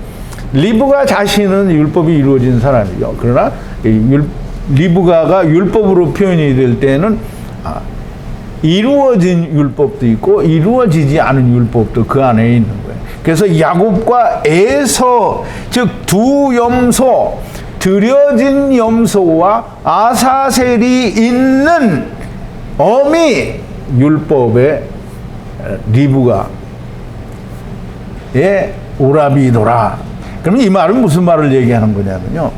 리브가 자신은 율법이 이루어진 사람이죠. 그러나 리브가가 율법으로 표현이 될 때는 이루어진 율법도 있고 이루어지지 않은 율법도 그 안에 있는 거예요. 그래서 야곱과 에서 즉 두 염소 들여진 염소와 아사셀이 있는 어미 율법의 리브가의 오라비더라. 그러면 이 말은 무슨 말을 얘기하는 거냐면요.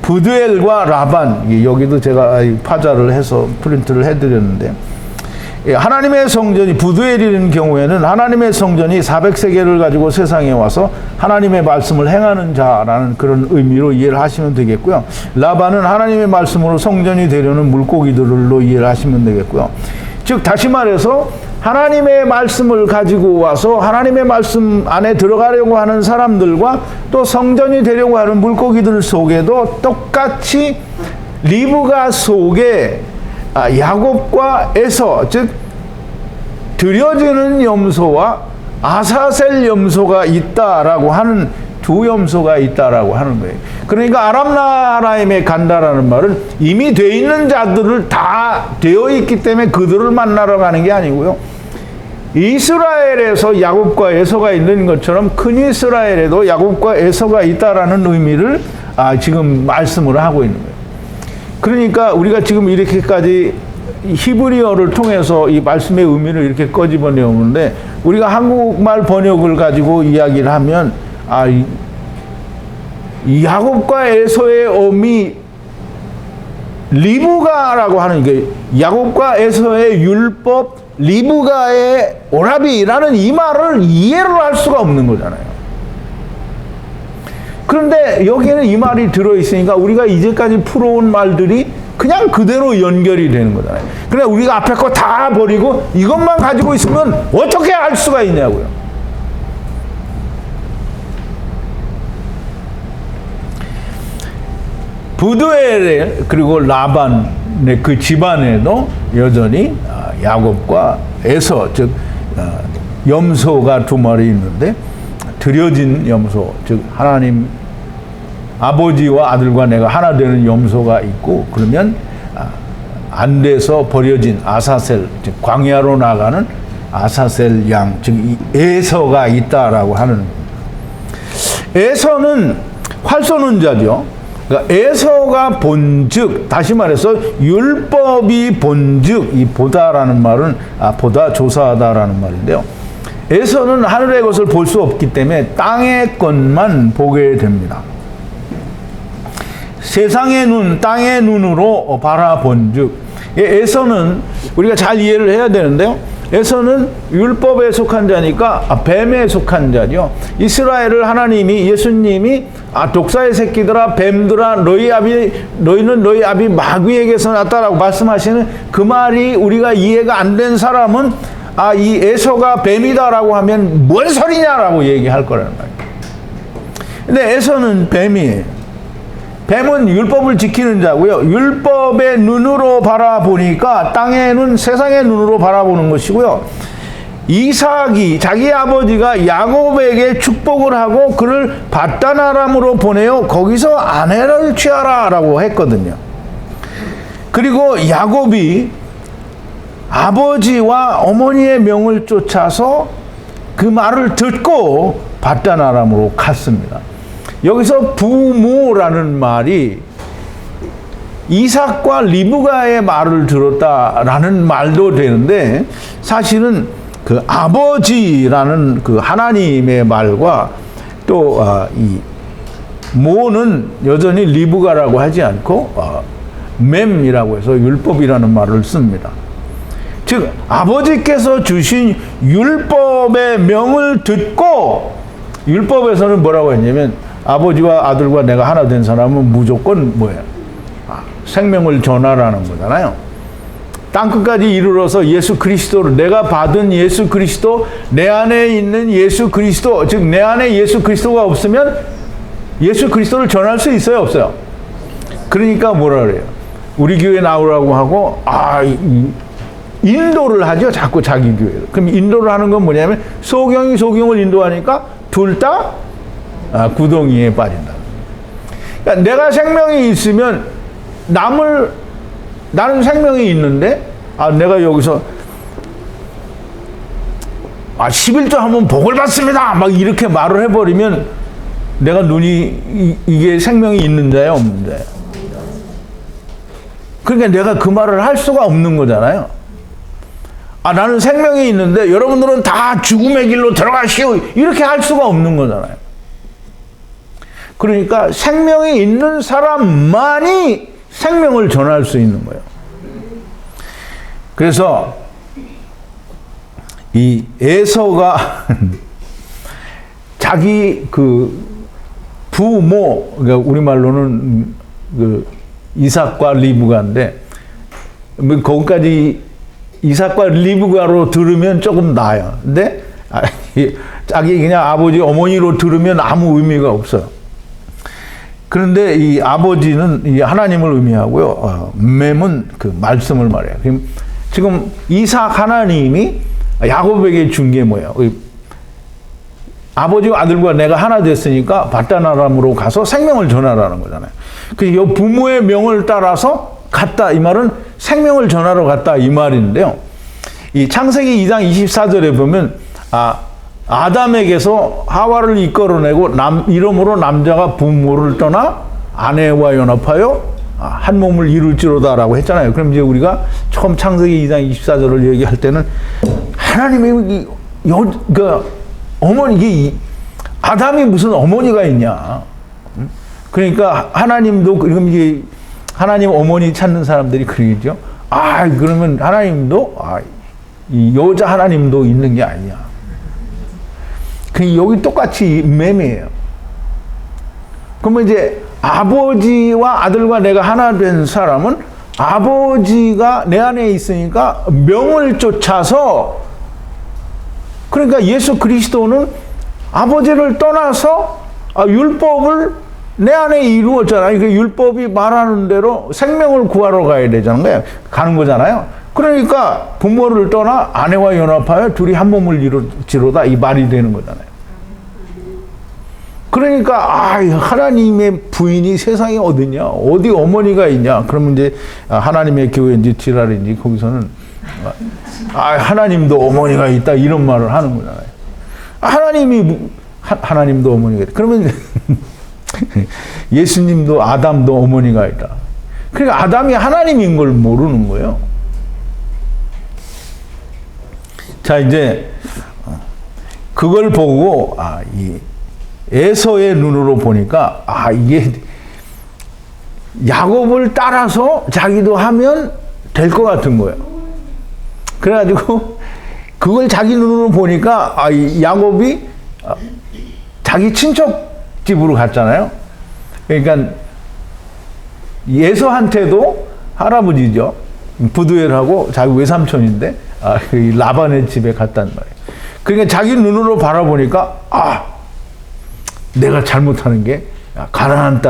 부두엘과 라반, 여기도 제가 파자를 해서 프린트를 해드렸는데 하나님의 성전이 부두엘이라는 경우에는 하나님의 성전이 400세겔을 가지고 세상에 와서 하나님의 말씀을 행하는 자라는 그런 의미로 이해를 하시면 되겠고요. 라반은 하나님의 말씀으로 성전이 되려는 물고기들로 이해를 하시면 되겠고요. 즉 다시 말해서 하나님의 말씀을 가지고 와서 하나님의 말씀 안에 들어가려고 하는 사람들과 또 성전이 되려고 하는 물고기들 속에도 똑같이 리브가 속에 야곱과 에서 즉 들여지는 염소와 아사셀 염소가 있다라고 하는 두 염소가 있다라고 하는 거예요. 그러니까 아람 나하라임에 간다라는 말은 이미 돼 있는 자들을 다 되어 있기 때문에 그들을 만나러 가는 게 아니고요. 이스라엘에서 야곱과 에서가 있는 것처럼 큰 이스라엘에도 야곱과 에서가 있다라는 의미를 지금 말씀을 하고 있는 거예요. 그러니까 우리가 지금 이렇게까지 히브리어를 통해서 이 말씀의 의미를 이렇게 꺼집어내 오는데 우리가 한국말 번역을 가지고 이야기를 하면 이 야곱과 에서의 어미 리브가라고 하는 게 야곱과 에서의 율법 리브가의 오라비라는 이 말을 이해를 할 수가 없는 거잖아요. 그런데 여기에는 이 말이 들어있으니까 우리가 이제까지 풀어온 말들이 그냥 그대로 연결이 되는 거잖아요. 그러니까 우리가 앞에 거 다 버리고 이것만 가지고 있으면 어떻게 알 수가 있냐고요. 부두엘 그리고 라반 그 집안에도 여전히 야곱과 에서, 즉 염소가 두 마리 있는데 들여진 염소, 즉 하나님 아버지와 아들과 내가 하나 되는 염소가 있고, 그러면 안 돼서 버려진 아사셀, 즉 광야로 나가는 아사셀 양, 즉 에서가 있다라고 하는 겁니다. 에서는 활 쏘는 자죠. 그러니까 에서가 본즉, 다시 말해서 율법이 본즉, 이 보다라는 말은 보다 조사하다라는 말인데요. 에서는 하늘의 것을 볼 수 없기 때문에 땅의 것만 보게 됩니다. 세상의 눈, 땅의 눈으로 바라본즉, 에서는 우리가 잘 이해를 해야 되는데요. 에서는 율법에 속한 자니까 뱀에 속한 자죠. 이스라엘을 하나님이, 예수님이 독사의 새끼들아, 뱀들아, 너희는 너희 아비 마귀에게서 났다라고 말씀하시는 그 말이 우리가 이해가 안 된 사람은 이 에서가 뱀이다라고 하면 뭔 소리냐라고 얘기할 거라는 말이에요. 근데 에서는 뱀이에요. 뱀은 율법을 지키는 자고요. 율법의 눈으로 바라보니까 땅의 눈, 세상의 눈으로 바라보는 것이고요. 이삭이 자기 아버지가 야곱에게 축복을 하고 그를 밧단아람으로 보내어 거기서 아내를 취하라 라고 했거든요. 그리고 야곱이 아버지와 어머니의 명을 쫓아서 그 말을 듣고 밧단아람으로 갔습니다. 여기서 부모라는 말이 이삭과 리브가의 말을 들었다라는 말도 되는데, 사실은 그 아버지라는 그 하나님의 말과 또 이 모는 여전히 리브가라고 하지 않고 맴이라고 해서 율법이라는 말을 씁니다. 즉 아버지께서 주신 율법의 명을 듣고, 율법에서는 뭐라고 했냐면 아버지와 아들과 내가 하나 된 사람은 무조건 뭐예요? 생명을 전하라는 거잖아요. 땅끝까지 이르러서 예수 그리스도를, 내가 받은 예수 그리스도, 내 안에 있는 예수 그리스도, 즉 내 안에 예수 그리스도가 없으면 예수 그리스도를 전할 수 있어요, 없어요? 그러니까 뭐라 그래요? 우리 교회 나오라고 하고 인도를 하죠, 자꾸 자기 교회로. 그럼 인도를 하는 건 뭐냐면 소경이 소경을 인도하니까 둘 다 구덩이에 빠진다. 그러니까 내가 생명이 있으면 나는 생명이 있는데 내가 여기서 11조 하면 복을 받습니다 막 이렇게 말을 해버리면 내가 눈이 이게 생명이 있는 자야 없는 자야? 그러니까 내가 그 말을 할 수가 없는 거잖아요. 나는 생명이 있는데 여러분들은 다 죽음의 길로 들어가시오 이렇게 할 수가 없는 거잖아요. 그러니까 생명이 있는 사람만이 생명을 전할 수 있는 거예요. 그래서 이 에서가 자기 그 부모, 그러니까 우리말로는 그 이삭과 리브가인데, 거기까지 이삭과 리브가로 들으면 조금 나아요. 근데 자기 그냥 아버지 어머니로 들으면 아무 의미가 없어요. 그런데 이 아버지는 이 하나님을 의미하고요. 맴은 그 말씀을 말해요. 지금 이삭 하나님이 야곱에게 준 게 뭐예요? 아버지와 아들과 내가 하나 됐으니까 밧단아람으로 가서 생명을 전하라는 거잖아요. 그 부모의 명을 따라서 갔다, 이 말은 생명을 전하러 갔다 이 말인데요. 이 창세기 2장 24절에 보면 아담에게서 하와를 이끌어내고 이러므로 남자가 부모를 떠나 아내와 연합하여 한 몸을 이룰지로다라고 했잖아요. 그럼 이제 우리가 처음 창세기 2장 24절을 얘기할 때는 하나님이 어머니, 아담이 무슨 어머니가 있냐? 그러니까 하나님도, 그럼 이게 하나님 어머니 찾는 사람들이 그러겠죠. 그러면 하나님도 이 여자 하나님도 있는 게 아니냐? 여기 똑같이 맴이에요. 그러면 이제 아버지와 아들과 내가 하나 된 사람은 아버지가 내 안에 있으니까 명을 쫓아서, 그러니까 예수 그리스도는 아버지를 떠나서 율법을 내 안에 이루었잖아요. 그 율법이 말하는 대로 생명을 구하러 가야 되잖아요. 가는 거잖아요. 그러니까 부모를 떠나 아내와 연합하여 둘이 한 몸을 이루지로다, 이 말이 되는 거잖아요. 그러니까 하나님의 부인이 세상에 어디냐, 어디 어머니가 있냐. 그러면 이제 하나님의 교회인지 지랄인지 거기서는 하나님도 어머니가 있다, 이런 말을 하는 거잖아요. 하나님도 어머니가 있다. 그러면 예수님도 아담도 어머니가 있다. 그러니까 아담이 하나님인 걸 모르는 거예요. 자, 이제 그걸 보고 이 에서의 눈으로 보니까 이게 야곱을 따라서 자기도 하면 될 것 같은 거예요. 그래가지고 그걸 자기 눈으로 보니까 야곱이 자기 친척 집으로 갔잖아요. 그러니까 에서한테도 할아버지죠. 부두엘하고 자기 외삼촌인데 라반의 집에 갔단 말이에요. 그러니까 자기 눈으로 바라보니까 내가 잘못하는 게 가나안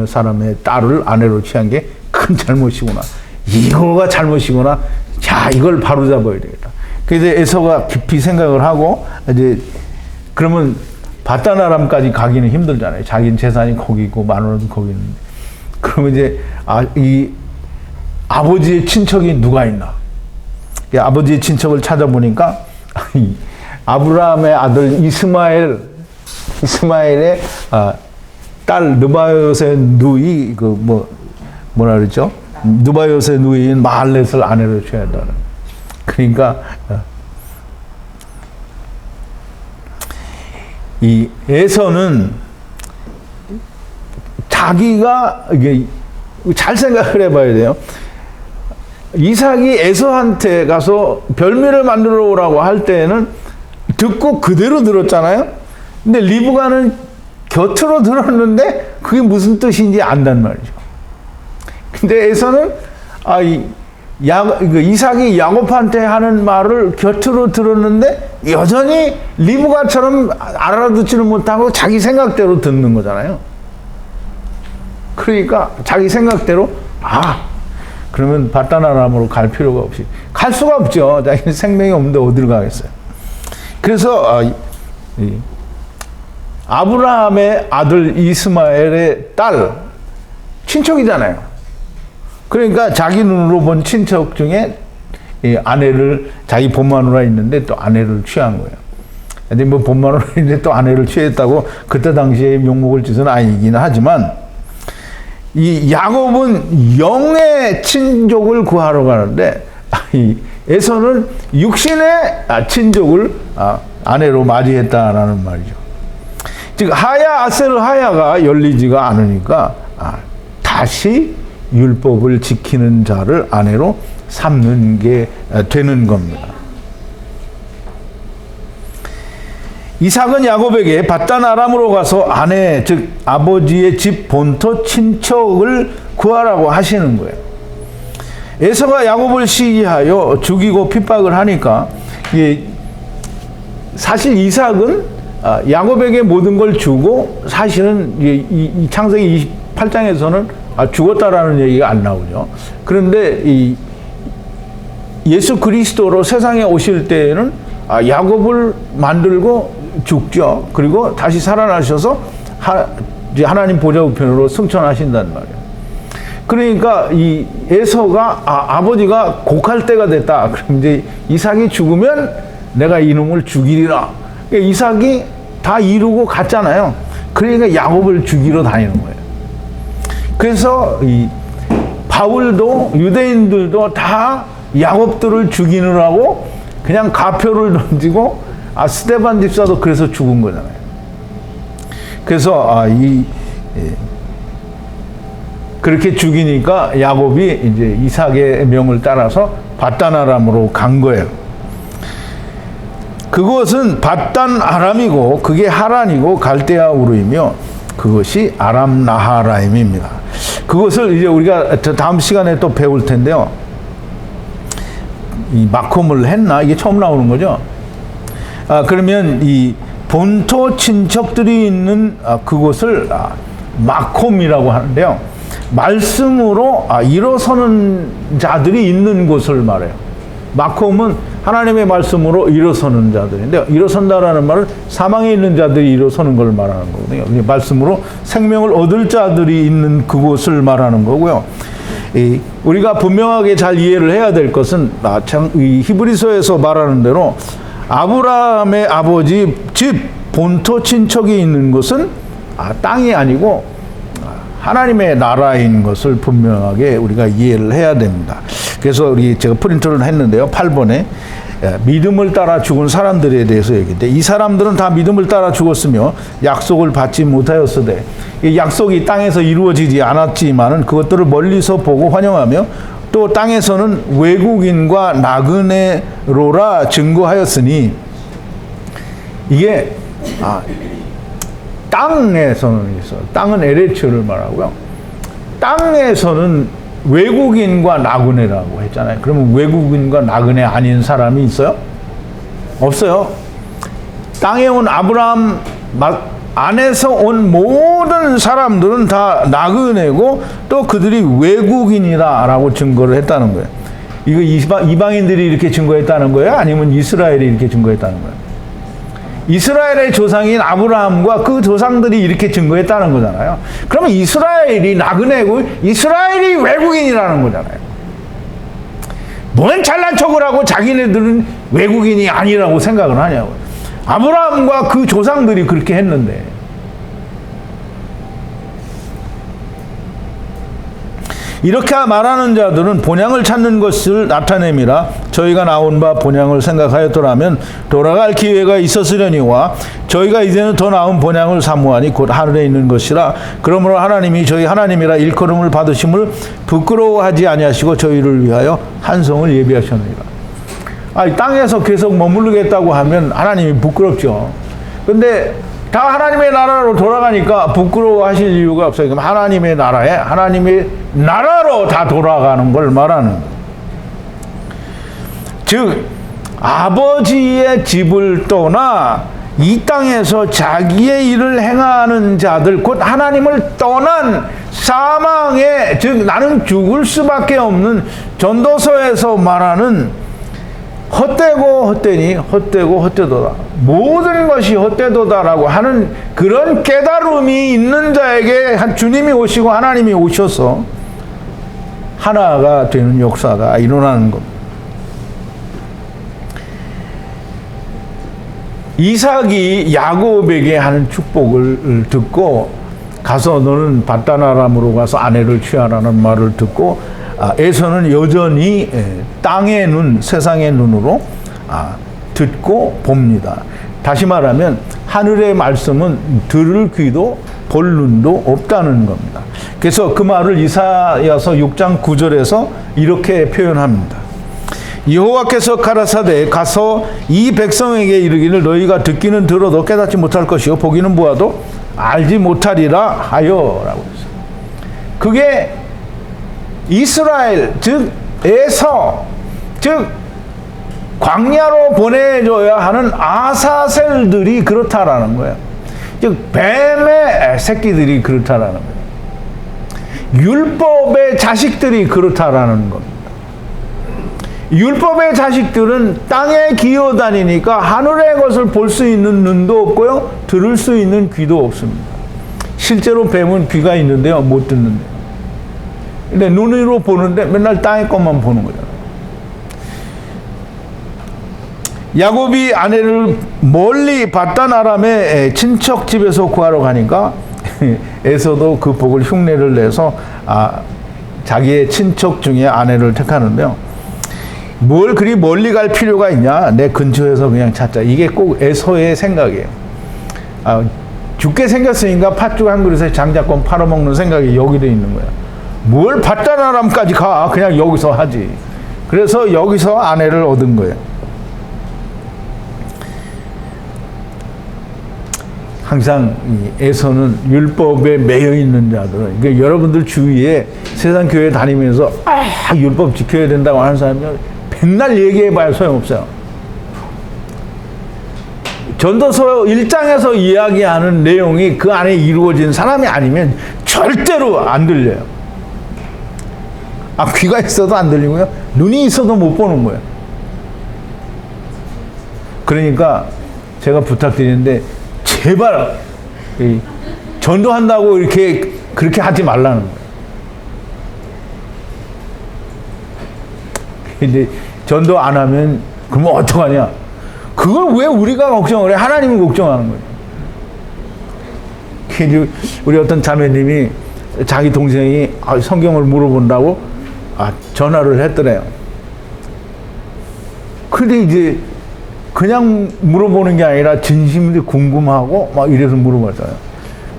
사람의 딸을 아내로 취한 게 큰 잘못이구나. 이거가 잘못이구나. 자, 이걸 바로잡아야 되겠다. 그래서 에서가 깊이 생각을 하고 이제 그러면 바단 아람까지 가기는 힘들잖아요. 자기는 재산이 거기 있고 마누라도 거기 있는데. 그러면 이제 이 아버지의 친척이 누가 있나? 아버지의 친척을 찾아보니까 아브라함의 아들 이스마엘의 딸 느바요의 누이 뭐라 그랬죠? 느바요의 누이인 마할렛을 아내로 취해야 한다는. 그러니까 이 에서는 자기가 이게 잘 생각을 해봐야 돼요. 이삭이 에서한테 가서 별미를 만들어 오라고 할 때는 듣고 그대로 들었잖아요. 근데 리브가는 곁으로 들었는데 그게 무슨 뜻인지 안단 말이죠. 근데 에서는 이삭이 야곱한테 하는 말을 곁으로 들었는데 여전히 리브가처럼 알아듣지는 못하고 자기 생각대로 듣는 거잖아요. 그러니까 자기 생각대로 그러면 바단 아람으로 갈 필요가 없이 갈 수가 없죠. 자기 생명이 없는데 어디를 가겠어요. 그래서 아브라함의 아들 이스마엘의 딸 친척이잖아요. 그러니까 자기 눈으로 본 친척 중에 아내를 자기 본마누라 있는데 또 아내를 취한 거예요. 근데 뭐 본마누라 있는데 또 아내를 취했다고 그때 당시에 욕먹을 짓은 아니긴 하지만 이 야곱은 영의 친족을 구하러 가는데 에서는 육신의 친족을 아내로 맞이했다라는 말이죠. 즉 하야가 열리지가 않으니까 다시 율법을 지키는 자를 아내로 삼는 게 되는 겁니다. 이삭은 야곱에게 바단 아람으로 가서 아내 즉 아버지의 집 본토 친척을 구하라고 하시는 거예요. 에서가 야곱을 시기하여 죽이고 핍박을 하니까 사실 이삭은 야곱에게 모든 걸 주고 사실은 이 창세기 28장에서는 죽었다라는 얘기가 안 나오죠. 그런데 이 예수 그리스도로 세상에 오실 때에는 야곱을 만들고 죽죠. 그리고 다시 살아나셔서 하나님 보좌 우편으로 승천하신단 말이에요. 그러니까 이 에서가 아버지가 곡할 때가 됐다. 그럼 이제 이삭이 죽으면 내가 이놈을 죽이리라. 그러니까 이삭이 다 이루고 갔잖아요. 그러니까 야곱을 죽이러 다니는 거예요. 그래서 이 바울도 유대인들도 다 야곱들을 죽이느라고 그냥 가표를 던지고 스데반 집사도 그래서 죽은 거잖아요. 그래서 그렇게 죽이니까 야곱이 이제 이삭의 명을 따라서 바단 아람으로 간 거예요. 그것은 바단 아람이고 그게 하란이고 갈대아 우르이며 그것이 아람 나하라임입니다. 그것을 이제 우리가 다음 시간에 또 배울 텐데요. 이 마콤을 했나? 이게 처음 나오는 거죠. 그러면 이 본토 친척들이 있는 그곳을 마콤이라고 하는데요. 말씀으로 일어서는 자들이 있는 곳을 말해요. 마콤은 하나님의 말씀으로 일어서는 자들인데, 일어선다라는 말은 사망에 있는 자들이 일어서는 걸 말하는 거거든요. 말씀으로 생명을 얻을 자들이 있는 그곳을 말하는 거고요. 우리가 분명하게 잘 이해를 해야 될 것은 이 히브리서에서 말하는 대로 아브라함의 아버지 집 본토 친척이 있는 곳은 땅이 아니고 하나님의 나라인 것을 분명하게 우리가 이해를 해야 됩니다. 그래서 제가 프린트를 했는데요. 8번에 믿음을 따라 죽은 사람들에 대해서 얘기인데, 이 사람들은 다 믿음을 따라 죽었으며 약속을 받지 못하였으되, 이 약속이 땅에서 이루어지지 않았지만은 그것들을 멀리서 보고 환영하며 또 땅에서는 외국인과 나그네로라 증거하였으니, 이게 땅에서는 있어요. 땅은 에레츠를 말하고요. 땅에서는 외국인과 나그네라고 했잖아요. 그러면 외국인과 나그네 아닌 사람이 있어요? 없어요. 땅에 온 아브라함 안에서 온 모든 사람들은 다 나그네고 또 그들이 외국인이다라고 증거를 했다는 거예요. 이거 이방인들이 이렇게 증거했다는 거예요? 아니면 이스라엘이 이렇게 증거했다는 거예요? 이스라엘의 조상인 아브라함과 그 조상들이 이렇게 증거했다는 거잖아요. 그러면 이스라엘이 나그네고 이스라엘이 외국인이라는 거잖아요. 뭔 잘난 척을 하고 자기네들은 외국인이 아니라고 생각을 하냐고. 아브라함과 그 조상들이 그렇게 했는데, 이렇게 말하는 자들은 본향을 찾는 것을 나타냄이라 저희가 나온 바 본향을 생각하였더라면 돌아갈 기회가 있었으려니와 저희가 이제는 더 나은 본향을 사모하니 곧 하늘에 있는 것이라. 그러므로 하나님이 저희 하나님이라 일컬음을 받으심을 부끄러워하지 아니하시고 저희를 위하여 한 성을 예비하셨느니라. 땅에서 계속 머무르겠다고 하면 하나님이 부끄럽죠. 근데 다 하나님의 나라로 돌아가니까 부끄러워하실 이유가 없어요. 그럼 하나님의 나라에 하나님의 나라로 다 돌아가는 걸 말하는 거예요. 즉 아버지의 집을 떠나 이 땅에서 자기의 일을 행하는 자들, 곧 하나님을 떠난 사망에, 즉 나는 죽을 수밖에 없는 전도서에서 말하는 헛되고 헛되니 헛되고 헛되도다, 모든 것이 헛되도다라고 하는 그런 깨달음이 있는 자에게 주님이 오시고 하나님이 오셔서 하나가 되는 역사가 일어나는 겁니다. 이삭이 야곱에게 하는 축복을 듣고 가서 너는 밧단아람으로 가서 아내를 취하라는 말을 듣고 에서는 여전히 땅의 눈, 세상의 눈으로 듣고 봅니다. 다시 말하면 하늘의 말씀은 들을 귀도 볼 눈도 없다는 겁니다. 그래서 그 말을 이사야서 6장 9절에서 이렇게 표현합니다. 여호와께서 가라사대 가서 이 백성에게 이르기를 너희가 듣기는 들어도 깨닫지 못할 것이요 보기는 보아도 알지 못하리라 하여라고 했어요. 그게 이스라엘, 즉 에서, 즉 광야로 보내줘야 하는 아사셀들이 그렇다라는 거예요. 즉 뱀의 새끼들이 그렇다라는 거예요. 율법의 자식들이 그렇다라는 겁니다. 율법의 자식들은 땅에 기어다니니까 하늘의 것을 볼 수 있는 눈도 없고요, 들을 수 있는 귀도 없습니다. 실제로 뱀은 귀가 있는데요, 못 듣는데요. 근데 눈으로 보는데 맨날 땅의 것만 보는 거잖아요. 야곱이 아내를 멀리 밧단아람의 친척 집에서 구하러 가니까 에서도 그 복을 흉내를 내서 자기의 친척 중에 아내를 택하는데요. 뭘 그리 멀리 갈 필요가 있냐? 내 근처에서 그냥 찾자. 이게 꼭 에서의 생각이에요. 죽게 생겼으니까 팥죽 한 그릇에 장자권 팔아먹는 생각이 여기도 있는 거야. 뭘 밧단아람까지 가? 그냥 여기서 하지. 그래서 여기서 아내를 얻은 거예요. 항상 에서는 율법에 매여 있는 자들은, 그러니까 여러분들 주위에 세상 교회 다니면서 율법 지켜야 된다고 하는 사람이 백날 얘기해봐야 소용없어요. 전도서 1장에서 이야기하는 내용이 그 안에 이루어진 사람이 아니면 절대로 안 들려요. 귀가 있어도 안 들리고요. 눈이 있어도 못 보는 거예요. 그러니까 제가 부탁드리는데 제발 전도한다고 이렇게 그렇게 하지 말라는 거예요. 근데 전도 안 하면 그러면 어떡하냐? 그걸 왜 우리가 걱정을 해? 하나님이 걱정하는 거예요. 우리 어떤 자매님이 자기 동생이 성경을 물어본다고 전화를 했더래요. 근데 이제 그냥 물어보는 게 아니라 진심이 궁금하고 막 이래서 물어봤어요.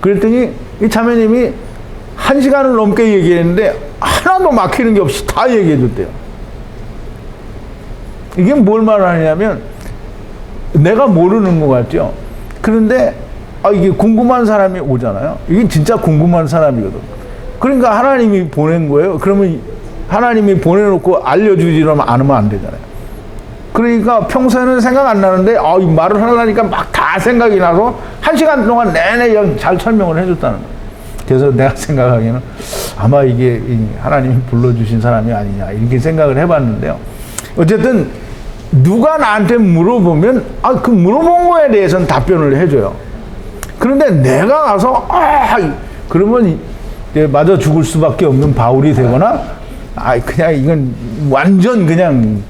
그랬더니 이 자매님이 1시간을 넘게 얘기했는데 하나도 막히는 게 없이 다 얘기해 줬대요. 이게 뭘 말하냐면 내가 모르는 것 같죠. 그런데 이게 궁금한 사람이 오잖아요. 이게 진짜 궁금한 사람이거든. 그러니까 하나님이 보낸 거예요. 그러면 하나님이 보내놓고 알려주지만 않으면 안 되잖아요. 그러니까 평소에는 생각 안 나는데 말을 하려니까 막 다 생각이 나서 1시간 동안 내내 잘 설명을 해줬다는 거예요. 그래서 내가 생각하기에는 아마 이게 하나님이 불러주신 사람이 아니냐 이렇게 생각을 해봤는데요. 어쨌든 누가 나한테 물어보면 그 물어본 거에 대해서는 답변을 해줘요. 그런데 내가 가서 그러면 맞아 죽을 수밖에 없는 바울이 되거나 그냥 이건 완전 그냥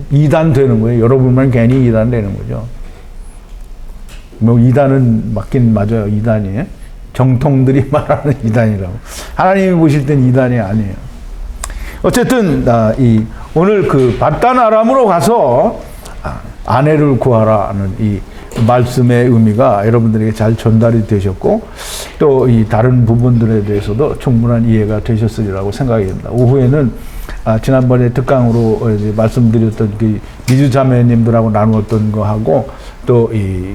이단 되는 거예요. 여러분만 괜히 이단 되는 거죠. 뭐 이단은 맞긴 맞아요. 이단이에요. 정통들이 말하는 이단이라고. 하나님이 보실 땐 이단이 아니에요. 어쨌든 오늘 그 바단 아람으로 가서 아내를 구하라는 이 말씀의 의미가 여러분들에게 잘 전달이 되셨고 또 이 다른 부분들에 대해서도 충분한 이해가 되셨으리라고 생각이 됩니다. 오후에는 지난번에 특강으로 이제 말씀드렸던 그 미주 자매님들하고 나누었던 거하고 또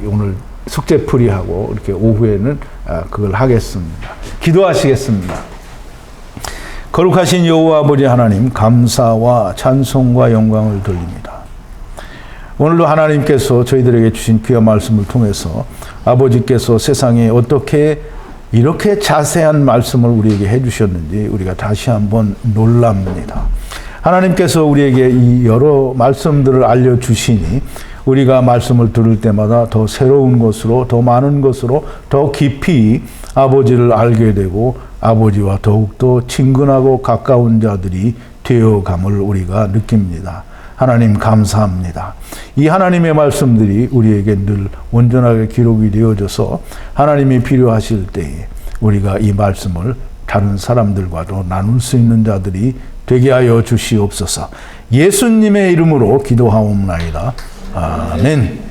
오늘 숙제풀이하고 이렇게 오후에는 그걸 하겠습니다. 기도하시겠습니다. 거룩하신 여호와 아버지 하나님, 감사와 찬송과 영광을 돌립니다. 오늘도 하나님께서 저희들에게 주신 귀한 말씀을 통해서 아버지께서 세상에 어떻게 이렇게 자세한 말씀을 우리에게 해주셨는지 우리가 다시 한번 놀랍니다. 하나님께서 우리에게 이 여러 말씀들을 알려주시니 우리가 말씀을 들을 때마다 더 새로운 것으로, 더 많은 것으로, 더 깊이 아버지를 알게 되고 아버지와 더욱더 친근하고 가까운 자들이 되어감을 우리가 느낍니다. 하나님 감사합니다. 이 하나님의 말씀들이 우리에게 늘 온전하게 기록이 되어져서 하나님이 필요하실 때에 우리가 이 말씀을 다른 사람들과도 나눌 수 있는 자들이 되게 하여 주시옵소서. 예수님의 이름으로 기도하옵나이다. 아멘.